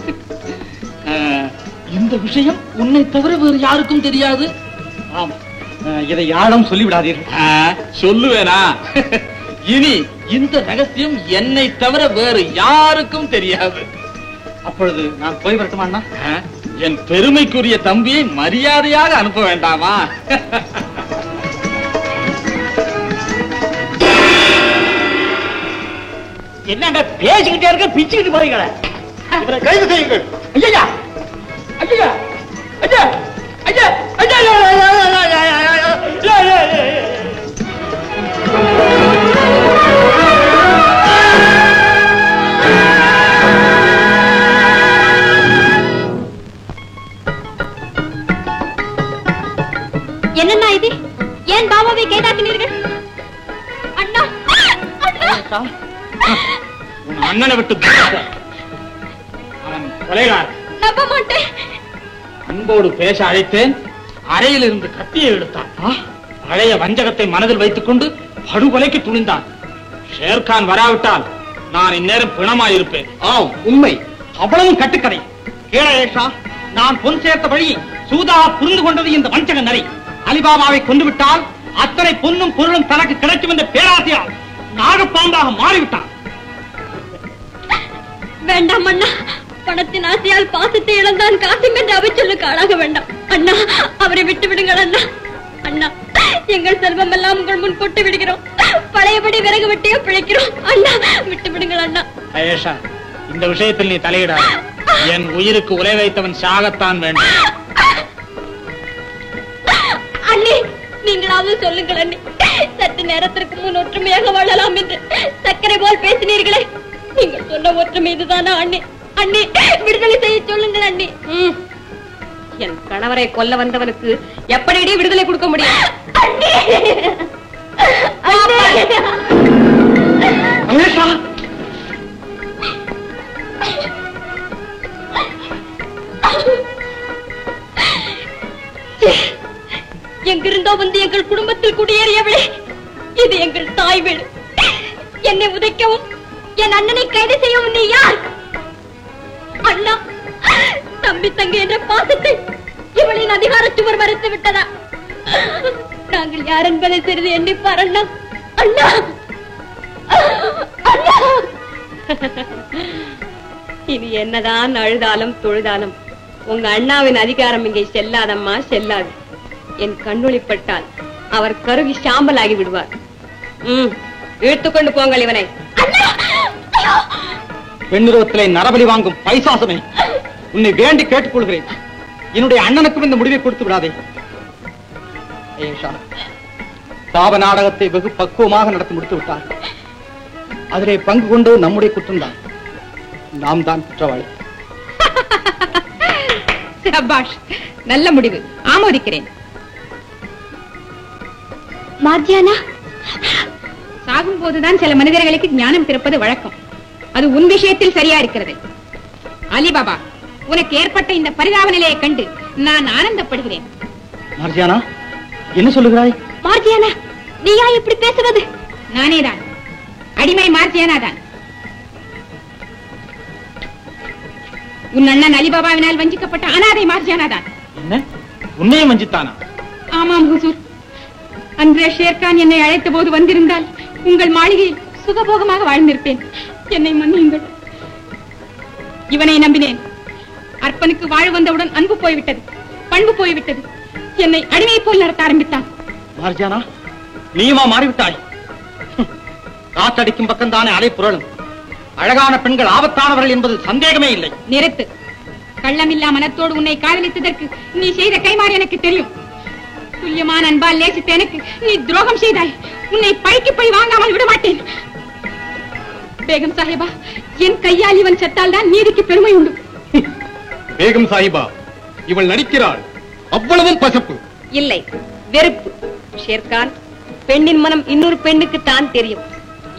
இந்த விஷயம் உன்னை தவிர வேறு யாருக்கும் தெரியாது. ஆம், இதை யாரும் சொல்லிவிடாதீர்கள். சொல்லுவேனா? இனி இந்த ரகசியம் என்னை தவிர வேறு யாருக்கும் தெரியாது. அப்பொழுது நான் போய் வரட்டுமா அண்ணா? என் பெருமைக்குரிய தம்பியை மரியாதையாக அனுப்ப வேண்டாமா? என்னங்க பேசிக்கிட்டே இருக்க, பிச்சுக்கிட்டு போறீங்களே. இவரை கைது செய்யுங்கள். ஐயா ஐயா ஐயா ஐயா என்னன்னா இது? ஏன் பாபாவை கைதாக்கினீர்கள்? அண்ணா, அண்ணா, உன் அண்ணனை விட்டு அவன் கொலைகாரன். நம்ப மாட்டேன். அன்போடு பேச அழைத்தேன். அறையில் இருந்து கத்தியை எடுத்தான். பழைய வஞ்சகத்தை மனதில் வைத்துக் கொண்டு படுகொலைக்கு துணிந்தான். ஷேர்கான் வராவிட்டால் நான் இந்நேரம் பிணமாயிருப்பேன். ஆம், உண்மை. அவ்வளவு கட்டுக்கதை. கேளேஷா, நான் பொன் சேர்த்த வழி சூதா புரிந்து கொண்டது இந்த வஞ்சக நரி. அலிபாபாவை கொண்டுவிட்டால் அத்தனை பொன்னும் பொருளும் தனக்கு கிடைக்கும் என்ற பேராசையால் நாகப்பாம்பாக மாறிவிட்டான். வேண்டாம் அண்ணா, பணத்தின் ஆசையால் பாசத்தை இழந்தான் காசிம் என்று அவை சொல்லுக்கு ஆளாக வேண்டாம் அண்ணா. அவரை விட்டு விடுங்கள் அண்ணா. அண்ணா, எங்கள் செல்வம் எல்லாம் உங்கள் முன் போட்டு விடுகிறோம். பழையபடி விறகு வெட்டியோ பிழைக்கிறோம். அண்ணா, விட்டு விடுங்கள் அண்ணா. ஐயேஷா, இந்த விஷயத்தில் நீ தலையிடாத. என் உயிருக்கு உரை வைத்தவன் சாகத்தான் வேண்டும். அண்ணி, நீங்களாவது சொல்லுங்கள் அண்ணி. சற்று நேரத்திற்கு முன் ஒற்றுமையாக வாழலாம் என்று சர்க்கரை போல் பேசினீர்களே, நீங்கள் சொன்ன ஒற்றுமை இதுதானா அண்ணி? அண்ணி, விடுதலை செய்ய சொல்லுங்கள் அண்ணி. என் கணவரை கொல்ல வந்தவனுக்கு எப்படி விடுதலை கொடுக்க முடியும்? அண்ணி, எங்கிருந்தோ வந்து எங்கள் குடும்பத்தில் குடியேறியவளே, இது எங்கள் தாய் வீடு. என்னை உதைக்கவும் என் அண்ணனை கைது செய்யவும் நீ யார்? அண்ணா, தம்பி தங்கை என்ற பாசத்தை இவளின் அதிகார சுவர் மறுத்து விட்டதா? நாங்கள் யார் என்பதை சிறிது எண்ணிப்பார் அண்ணா. அண்ணா, அண்ணா. இனி என்னதான் அழுதாலும் தொழுதாலும் உங்க அண்ணாவின் அதிகாரம் இங்கே செல்லாதம்மா, செல்லாது. என் கண்ணொளிப்பட்டால் அவர் கருகி சாம்பல் ஆகி விடுவார். இழுத்துக்கொண்டு போங்கள் இவனை. பெண்ணுருவத்திலே நரபலி வாங்கும் பைசாசமே, உன்னை வேண்டி கேட்டுக்கொள்கிறேன், என்னுடைய அண்ணனுக்கும் இந்த முடிவை கொடுத்து விடாதே. சாப நாடகத்தை வெகு பக்குவமாக நடத்தி முடித்து விட்டார். அதிலே பங்கு கொண்டு நம்முடைய குற்றம்தான். நாம் தான் குற்றவாளி. சபாஷ், நல்ல முடிவு, ஆமோதிக்கிறேன். மார்ஜியானா, சாகும் போதுதான் சில மனிதர்களுக்கு ஞானம் பிறப்பது வழக்கம். அது உன் விஷயத்தில் சரியா இருக்கிறது. அலிபாபா, உனக்கு ஏற்பட்ட இந்த பரிதாப நிலையை கண்டு நான் ஆனந்தப்படுகிறேன். மார்ஜியானா, என்ன சொல்லுகிறாய்? மார்ஜியானா, நீயா இப்படி பேசுவது? நானேதான், அடிமை மார்ஜியானா தான். உன் அண்ணன் அலிபாபாவினால் வஞ்சிக்கப்பட்ட அனாதை மார்ஜியானா தான். என்ன, உன்னையும் வஞ்சித்தானா? ஆமாம் ஹுசூர். அன்றே ஷேர்கான் என்னை அழைத்த போது வந்திருந்தால் உங்கள் மாளிகையில் சுகபோகமாக வாழ்ந்திருப்பேன். என்னை மன்னியுங்கள். இவனை நம்பினேன். அற்பனுக்கு வாழ வந்தவுடன் அன்பு போய்விட்டது, பண்பு போய்விட்டது. என்னை அடிமை போல் நடத்த ஆரம்பித்தான். மார்ஜியானா, நீயுமா மாறிவிட்டாய்? காற்றடிக்கும் பக்கம் தானே அலை புரளும். அழகான பெண்கள் ஆபத்தானவர்கள் என்பது சந்தேகமே இல்லை. நிறுத்து. கள்ளமில்லா மனத்தோடு உன்னை காதலித்ததற்கு நீ செய்த கைமாறு எனக்கு தெரியும். துல்லியமான அன்பால் நேசித்த எனக்கு நீ துரோகம் செய்தாய். உன்னை பழிக்கு போய் வாங்காமல் விடமாட்டேன். பேகம் சாஹிபா, என் கையால் இவன் செத்தால் தான் நீதிக்கு பெருமை உண்டு. பேகம் சாஹிபா, இவள் நடிக்கிறாள். அவ்வளவும் பசப்பு இல்லை, வெறுப்பு. ஷேர்கான், பெண்ணின் மனம் இன்னொரு பெண்ணுக்கு தான் தெரியும்.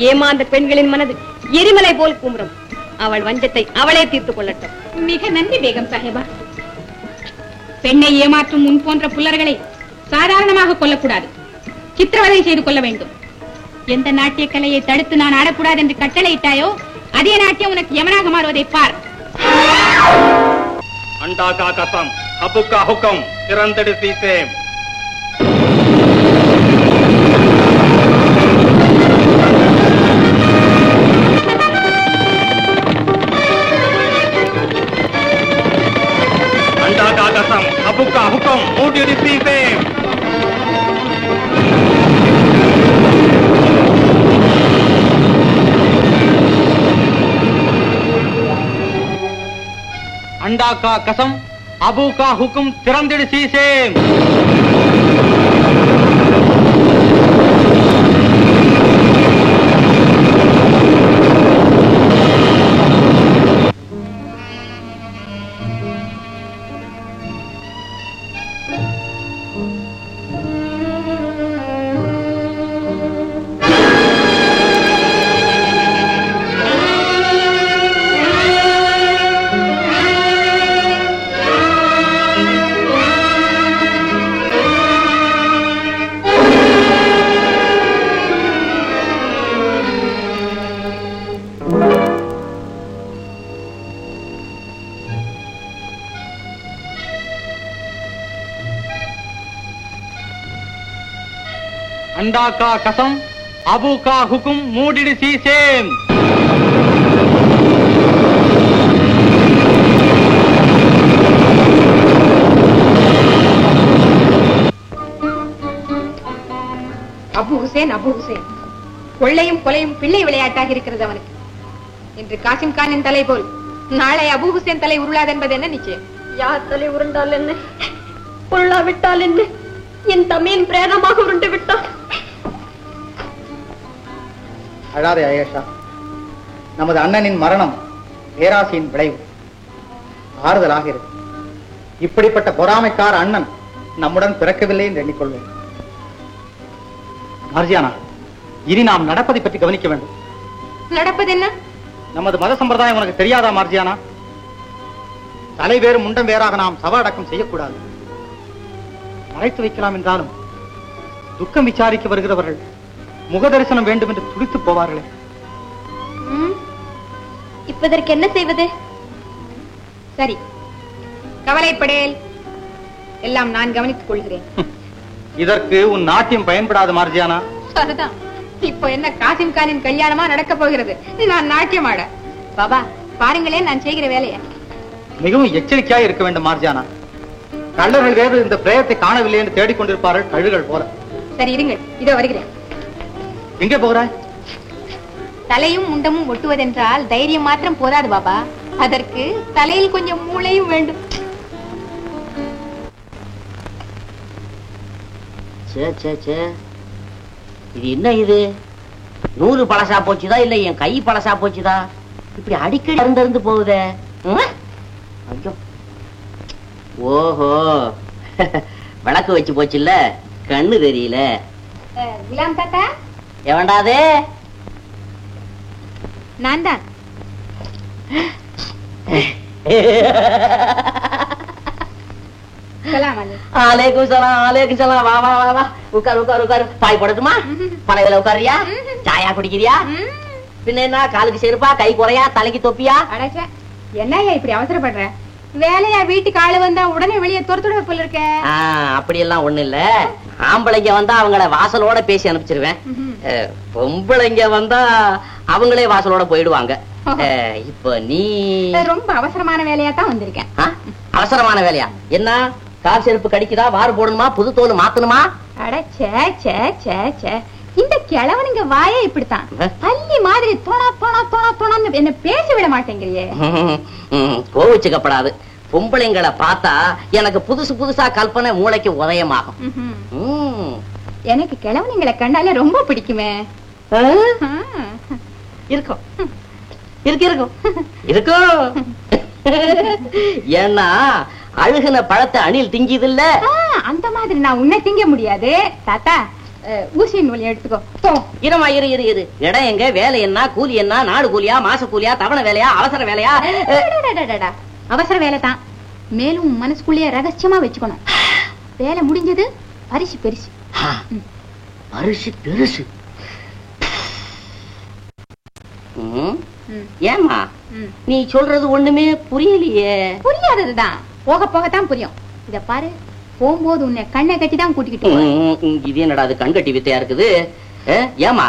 ஏமாந்த பெண்களின் மனது எரிமலை போல் குமுறும். அவள் வஞ்சத்தை அவளே தீர்த்துக் கொள்ளட்டும். மிக நன்றி பேகம் சாஹிபா. பெண்ணை ஏமாற்றும் முன் போன்ற புல்லர்களை சாதாரணமாக கொல்லக்கூடாது, சித்திரவதை செய்து கொள்ள வேண்டும். எந்த நாட்டிய கலையை தடுத்து நான் ஆடக்கூடாது என்று கட்டளையிட்டாயோ அதே நாட்டியம் உனக்கு யமனாக மாறுவதை பார். अंडा का कसम, अबू का हुक्म, तिरंदड़ सीसे। अंडा का कसम, अबू का हुक्म, मूडी सीसे। अंडा का कसम, अबू का हुक्म, तिरंदड़ सीसे। अंडा का कसम, अबू का हुक्म, मूडिड सीसे। அபு ஹுசேன், அபு ஹுசேன், கொள்ளையும் கொலையும் பிள்ளை விளையாட்டாக இருக்கிறது அவனுக்கு. இன்று காசிம் கானின் தலை போல் நாளை அபு ஹுசேன் தலை உருளாது என்பது என்ன நிச்சயம்? யார் தலை உருண்டால் என்ன, உருளாவிட்டால் என்ன, என் தமையின் பிரேதமாக உருண்டு விட்டான். அழாதே ஆயேஷா, நமது அண்ணனின் மரணம் பேராசையின் விளைவு. ஆறுதலாக இருக்கு. இப்படிப்பட்ட பொறாமைக்கார அண்ணன் நம்முடன் பிறக்கவில்லை என்று எண்ணிக்கொள்வேன். மார்ஜியானா, இனி நாம் நடப்பதை பற்றி கவனிக்க வேண்டும். நடப்பது என்ன? நமது மத சம்பிரதாயம் உனக்கு தெரியாதா மார்ஜியானா? தலை வேறு முண்டம் வேறாக நாம் சவ அடக்கம் செய்யக்கூடாது. மறைத்து வைக்கலாம் என்றாலும் துக்கம் விசாரிக்க வருகிறவர்கள் முக தரிசனம் வேண்டும் என்று துடித்து போவார்களே. இப்பதற்கு என்ன செய்வது? சரி, கவலைப்படேல், எல்லாம் நான் கவனித்துக் கொள்கிறேன். இதற்கு உன் நாட்டியம் பயன்படாது மார்ஜியானா. அதுதான், இப்போ என்ன காசிம் கானின் கல்யாணமா நடக்க போகிறது, நான் நாட்டியம் ஆட? பாபா, பாருங்களேன் நான் செய்கிற வேலையை. மிகவும் எச்சரிக்கையாக இருக்க வேண்டும் மார்ஜியானா. கள்ளர்கள் வேறு இந்த பிரயத்தை காணவில்லை என்று தேடிக்கொண்டிருப்பார்கள் கழுகுகள் போல. சரி இருங்கள், இதோ வருகிறேன். எங்கே போகிறாய்? தலையும் முண்டமும் ஒட்டுவதென்றால் தைரியம் மாத்திரம் போதாது பாபா, அதற்கு தலையில் கொஞ்சம் மூளையும் வேண்டும். இது என்ன? இது நூறு பழசா போச்சுதா இல்ல என் கை பழசா போச்சுதா? இப்படி அடிக்கடி இருந்து போகுதே. ஓஹோ, விளக்கு வச்சு போச்சு இல்ல, கண்ணு தெரியல. குலாம் தாத்தா, எவன்டாதே? நான் தான். அலைக்கும் சலாம், அலைக்கும் சலாம். வா வா வா வா, உட்காரு உட்காரு உட்காரு. பாய் போடட்டுமா? பனையில உட்காரியா? சாயா குடிக்கிறியா? பின்ன என்ன, காலுக்கு செருப்பா, கை குறையா, தலைக்கு தொப்பியா? என்னையா இப்படி அவசரப்படுற? வேலையா வீட்டுக்கு ஆளு வந்தா உடனே வெளியே துரத்துட போல இருக்க. அப்படி எல்லாம் ஒண்ணு இல்ல. ஆம்பளைங்க வந்தா அவங்கள வாசலோட பேசி அனுப்பிச்சிருவேன். பொம்பளைங்க வந்தா அவங்களே வாசலோட போயிடுவாங்க. இப்ப நீ ரொம்ப அவசரமான வேலையா தான் வந்திருக்கேன். அவசரமான வேலையா? என்ன, கால் செருப்பு கடிக்குதா? வாறு போடணுமா? புது தோல் மாத்தணுமா? அட சே சே சே சே, இந்த கிழவனுங்க வாயே இப்படித்தான். பள்ளி மாதிரி தோணா தோணா தோணா தோணான்னு என்ன பேச விட மாட்டேங்கிறியே. கோவிச்சுக்கப்படாது. பொம்பளைங்களை பார்த்தா எனக்கு புதுசு புதுசா கல்பனை மூளைக்கு உதயமாகும். எனக்கு கிழவனுங்களை கண்டாலே ரொம்ப பிடிக்குமே. இருக்கும் இருக்கு இருக்கும் இருக்கும். ஏன்னா அழுகுன பழத்தை அணில் திங்கிது இல்ல, அந்த மாதிரி நான் உன்னை திங்க முடியாது தாத்தா. ஊசி நூல் எடுத்துக்கோ. இருமா, இரு இரு இரு. இடம் எங்க, வேலை என்ன, கூலி என்ன, நாடு கூலியா, மாச கூலியா, தவணை வேலையா, அவசர வேலையா? அவசர வேலை தான். மேலும் மனசுக்குள்ளேயே ரகசியமா வச்சுக்கணும். வேலை முடிஞ்சது, பரிசு பெருசு. பரிசு பெருசு. ஏமா நீ சொல்றது ஒண்ணுமே புரியலையே. புரியாததுதான், போக போகத்தான் புரியும். இத பாரு, போகும்போது உன்னை கண்ணை கட்டி தான் கூட்டிக்கிட்டு. இது என்னடா அது கண் கட்டி வித்தையா இருக்குது? ஏமா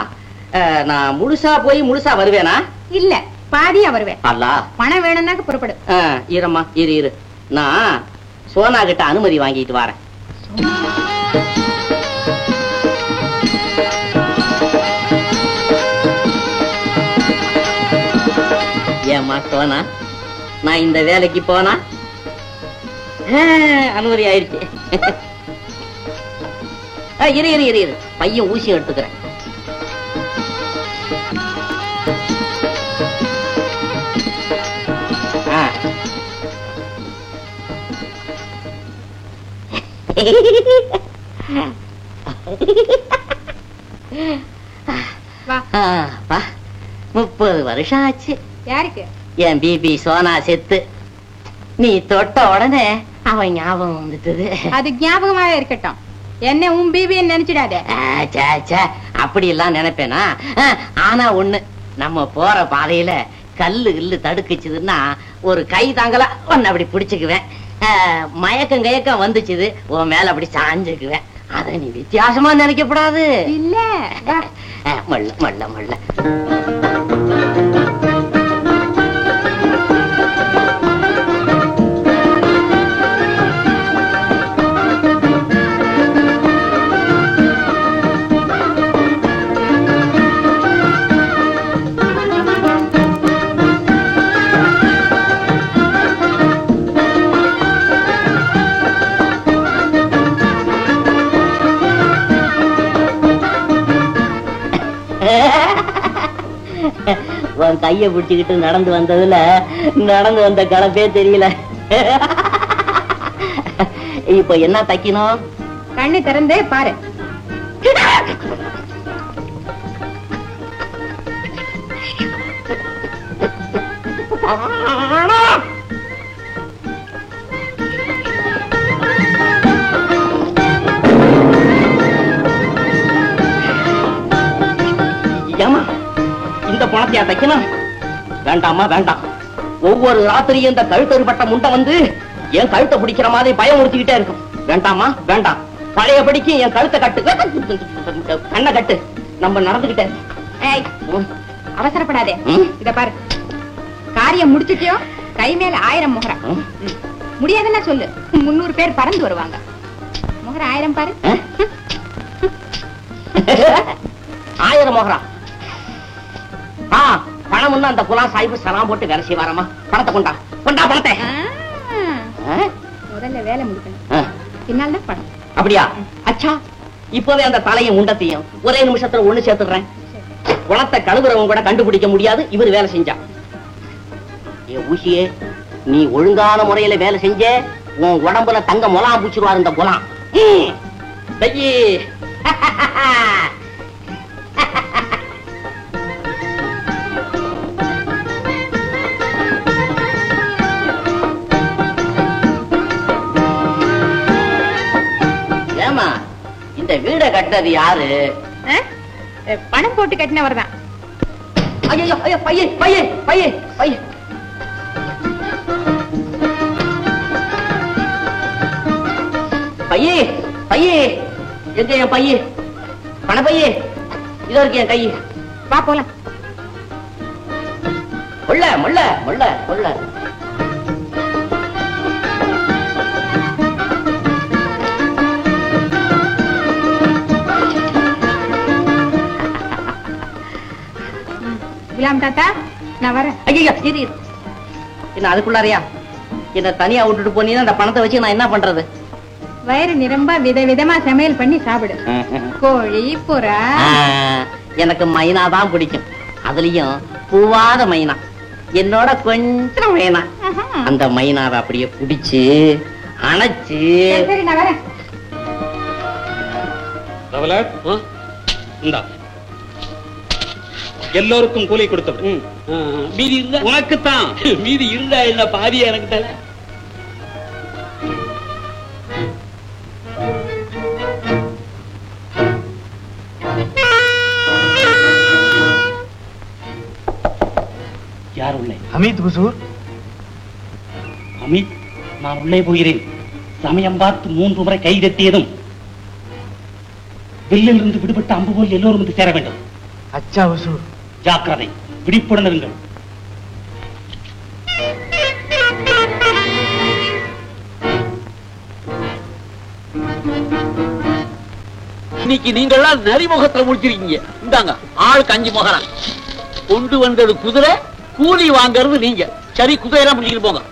நான் முழுசா போய் முழுசா வருவேனா? இல்ல, பாதியா வருவேன். அல்லா, பணம் வேணும்னாக்க புறப்படு. இருமா, இரு இரு. நான் சோனா கிட்ட அனுமதி வாங்கிட்டு வரேன். ஏமா சோனா, நான் இந்த வேலைக்கு போனா அனுமதி ஆயிடுச்சு. இரு இரு இரு இரு, பையன் ஊசி எடுத்துக்கிறேன். வா. 30 வருஷம் ஆச்சு. யாருக்கு? என் பிபி சோனா செத்து. நீ தொட்ட உடனே அவன் ஞாபகம் வந்துட்டது. அது ஞாபகமாவே இருக்கட்டும், என்ன உன் பிபி நினைச்சிடாத. அப்படி எல்லாம் நினைப்பேனா? ஆனா ஒண்ணு, நம்ம போற பாதையில கல்லு கில்லு தடுக்குச்சுதுன்னா ஒரு கை தாங்கல ஒன்னு அப்படி பிடிச்சுக்குவேன். மயக்கம் கயக்கம் வந்துச்சுது, உன் மேல அப்படி சாஞ்சுக்குவேன். அத நீ வித்தியாசமா நினைக்கப்படாது. இல்ல, மல்ல மல்ல மல்ல. உன் கைய பிடிச்சுக்கிட்டு நடந்து வந்ததுல நடந்து வந்த கலப்பே தெரியல. இப்ப என்ன தைக்கணும்? கண்ணு திறந்து பாரு. ஏமா இந்த பணத்தையா தைக்கணும்? வேண்டாமா வேண்டாம். ஒவ்வொரு ராத்திரியும் இந்த கழுத்தறுபட்ட முண்டை வந்து என் கழுத்தை பிடிக்கிற மாதிரி பயம் உறுத்திக்கிட்டே இருக்கும். வேண்டாமா வேண்டாம். பழையபடிக்கு என் கழுத்தை கட்டு, கண்ணை கட்டு. நம்ம நடந்துகிட்டேன். அவசரப்படாதே. இத பாரு, காரியம் முடிச்சுட்டியோ கை மேல 1000 முகரம். முடியாதுன்னா சொல்லு, 300 பேர் பறந்து வருவாங்க. முகரம் 1000 பாரு. 1000 மோகரா. பணம் ஒண்ணு அந்த குலா சாஹிப் சலாம் போட்டு வேலை செய்வாரம்மா. பணத்தை கொண்டா பணத்தை. முதல்ல வேலை முடிக்கணும், பின்னால் தான் பணம். அப்படியா? அச்சா, இப்பவே அந்த தலையும் உண்டத்தையும் ஒரே நிமிஷத்துல ஒண்ணு சேர்த்துடுறேன். குளத்தை கழுவுறவங்க கூட கண்டுபிடிக்க முடியாது இவரு வேலை செஞ்சா. ஏ ஊசியே, நீ ஒழுங்கான முறையில வேலை செஞ்ச உன் உடம்புல தங்க முலாம் பூச்சிருவாரு இந்த குலாம். ஏமா, இந்த வீடை கட்டினது யாரு? பணம் போட்டு கட்டினவர் தான். ஐயோ ஐயோ, பையே பையே பையே பையே. பையே பையே, எங்க என் பையே? பண பையே இதோ இருக்கு என் கை. வா போலாம். முள்ள முள்ள முள்ள முள்ள. குலாம் தாத்தா, நான் வரேன். ஐயா சரி, என்ன அதுக்குள்ளாரியா என்ன தனியா விட்டுட்டு போனீங்கன்னா அந்த பணத்தை வச்சு நான் என்ன பண்றது? வயிறு நிரம்ப விதவிதமா சமையல் பண்ணி சாப்பிடு. கோழி, புறா. எனக்கு மைனா தான் பிடிக்கும், அதுலயும் பூவாத மைனா. என்னோட கொஞ்சம் மைனா. அந்த மைனாவை அப்படியே பிடிச்சு அணைச்சு. சரி, நான் வரேன். எல்லோருக்கும் கூலி கொடுத்தது. மீதி இருந்தா உனக்குத்தான். மீதி இருந்தா என்ன, பாதி எனக்கு தல. யார் உள்ளே? அமித் ஹுசூர். அமித், நான் உள்ளே போகிறேன். சமயம் பார்த்து 3 முறை கை தட்டியதும் வில்லில் இருந்து விடுபட்ட அம்பு போல் எல்லோரும் வந்து சேர வேண்டும். அச்சா ஹுசூர். ஜாக்கிரதை, விழிப்புடன் இருங்கள். இன்னைக்கு நீங்கள்லாம் நரிமுகத்துல முடிச்சிருக்கீங்க. இந்தாங்க ஆளுக்கு 5 முகரம். கொண்டு வந்தது குதிரை, கூலி வாங்கறது நீங்க. சரி, குதிரையெல்லாம் முடிச்சுட்டு போங்க.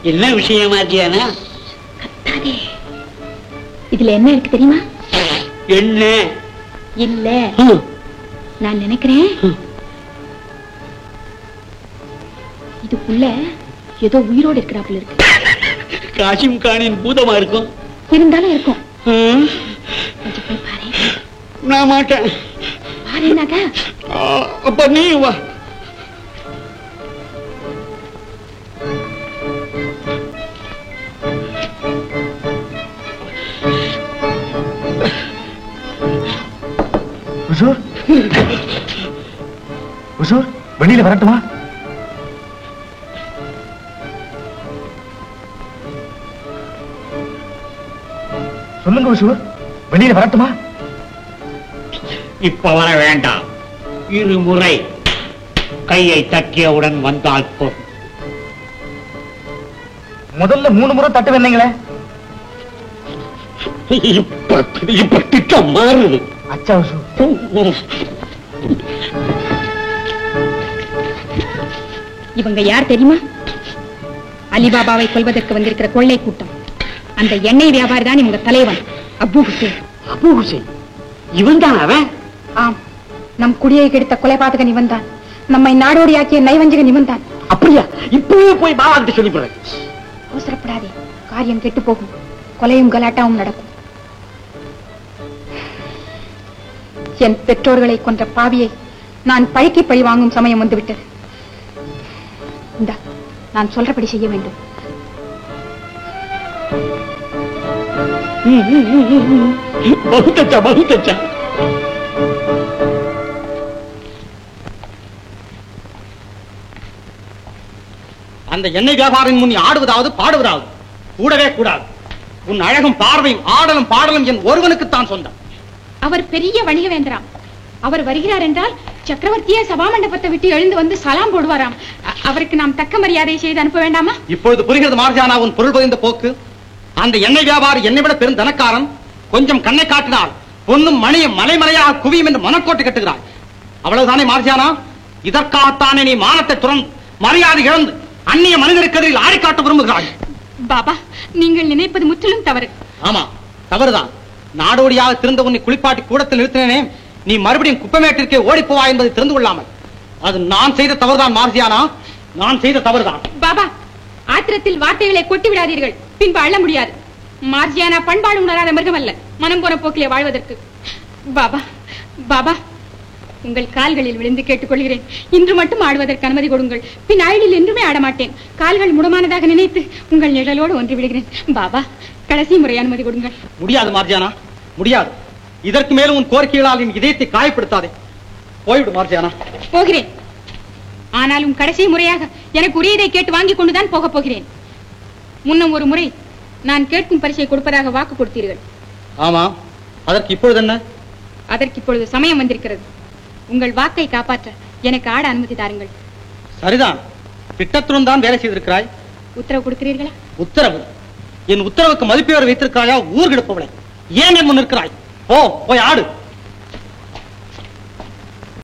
என்ன விஷயமா இருக்கியானா? இதுல என்ன இருக்கு தெரியுமா? என்ன இல்ல, நான் நினைக்கிறேன் இதுக்குள்ள ஏதோ உயிரோடு இருக்கிறாப்புல இருக்கு. காசிம் கானின் பூதமா இருக்கும். இருந்தாலும் இருக்கும். கொஞ்சம் போய் பாரு. நான் மாட்டேன். பாருனாக்கா அப்ப நீ வா. ஹுசூர், ஹுசூர், வெளியில வரட்டுமா? சொல்லுங்க ஹுசூர், வெளியில வரட்டுமா? இப்ப வர வேண்டாம். 2 முறை கையை தட்டியவுடன் வந்தால் போதும். முதல்ல 3 முறை தட்டு வந்தீங்களே. இப்ப திட்டம் மாறுது. அச்சா ஹுசூர். இவங்க யார் தெரியுமா? அலிபாபாவை கொல்வதற்கு வந்திருக்கிற கொள்ளை கூட்டம். அந்த எண்ணெய் வியாபாரி தான் இவங்க தலைவன், அபு ஹுசேன். அபு ஹுசேன் இவன் தான் அவன்? ஆம், நம் குடியை கெடுத்த கொலைபாதகன் இவன் தான். நம்மை நாடோடியாக்கிய நைவஞ்சகன் இவன் தான். அப்படியா? இப்பவே போய் பாபா கிட்ட சொல்லி போறேன். அவசரப்படாதே, காரியம் கெட்டு போகும். கொலையும் கலாட்டாவும் நடக்கும். என் பெற்றோர்களை கொன்ற பாவியை நான் பழிக்கு பழி வாங்கும் சமயம் வந்துவிட்டது. இந்தா, நான் சொல்றபடி செய்ய வேண்டும். बहुत अच्छा, बहुत अच्छा. அந்த எண்ணெய் வியாபாரின் முன் ஆடுவதாவது பாடுவதாவது கூடவே கூடாது. உன் அழகும் பார்வையும் ஆடலும் பாடலும் என் ஒருவனுக்குத்தான் சொந்தம். அவர் பெரிய வணிக வேந்தராம். அவர் வருகிறார் என்றால் சக்கரவர்த்தியே சபா மண்டபத்தை விட்டு எழுந்து வந்து சலாம் போடுவாராம். அவருக்கு நாம் தக்க மரியாதை செய்து அனுப்ப வேண்டாமா? இப்பொழுது புரிகிறது மார்ஜானா உன் பொருள் புரிந்த போக்கு. அந்த எண்ணெய் வியாபாரி என்னை விட பெரும் தனக்காரன். கொஞ்சம் கண்ணை காட்டினால் பொன்னும் மணியும் மலைமலையாக குவியும் என்று மனக்கோட்டை கட்டுகிறாய். அவ்வளவுதானே மார்ஜானா? இதற்காகத்தானே நீ மானத்தை துறந்து மரியாதை இழந்து அந்நிய மனிதருக்கெதிரில் ஆடி காட்ட விரும்புகிறாய்? பாபா, நீங்கள் நினைப்பது முற்றிலும் தவறு. ஆமா, தவறுதான். நாடோடியாக திருந்த உன்னை குளிப்பாட்டி கூடத்தில் நிறுத்தினேனே, நீ மறுபடியும் குப்பமேட்டிற்கே ஓடிப்போவா என்பதை தெரிந்து கொள்ளாமல். அது நான் செய்த தவறுதான் மார்ஜியானா, நான் செய்த தவறுதான். பாபா, ஆத்திரத்தில் வார்த்தைகளை கொட்டி விடாதீர்கள், பின்பு அள்ள முடியாது. மார்ஜியானா பண்பாடு உணராத மிருகம் அல்ல, மனம் போன போக்கிலே வாழ்வதற்கு. பாபா, பாபா, உங்கள் கால்களில் விழுந்து கேட்டுக்கொள்கிறேன், இன்று மட்டும் ஆடுவதற்கு அனுமதி கொடுங்கள். பின் ஆயுளில் என்றுமே ஆடமாட்டேன். கால்கள் முடமானதாக நினைத்து உங்கள் நிழலோடு ஒன்று விடுகிறேன். பாபா, கடைசி முறை அனுமதி கொடுங்கள். முடியாது மார்ஜியானா, முடியாது. இதற்கு மேலும் உன் கோரிக்கைகளால் என் இதயத்தை காயப்படுத்தாதே. போய்விடு மார்ஜியானா. போகிறேன். ஆனாலும் கடைசி முறையாக எனக்கு உரியதை கேட்டு வாங்கிக் கொண்டுதான் போக போகிறேன். முன்னம் ஒரு முறை நான் கேட்கும் பரிசை கொடுப்பதாக வாக்கு கொடுத்தீர்கள். ஆமா, அதற்கு இப்பொழுது என்ன? அதற்கு இப்பொழுது சமயம் வந்திருக்கிறது. உங்கள் வாக்கை காப்பாற்ற எனக்கு ஆட அனுமதி தாருங்கள். சரிதான், திட்டத்துடன் தான் வேலை செய்திருக்கிறாய். உத்தரவு கொடுக்கிறீர்களா? உத்தரவு? என் உத்தரவுக்கு மதிப்பேறு வைத்திருக்கிறாயா ஊர் கெடுப்பவளை? ஏன் என் முன் இருக்கிறாய்? போய் ஆடு.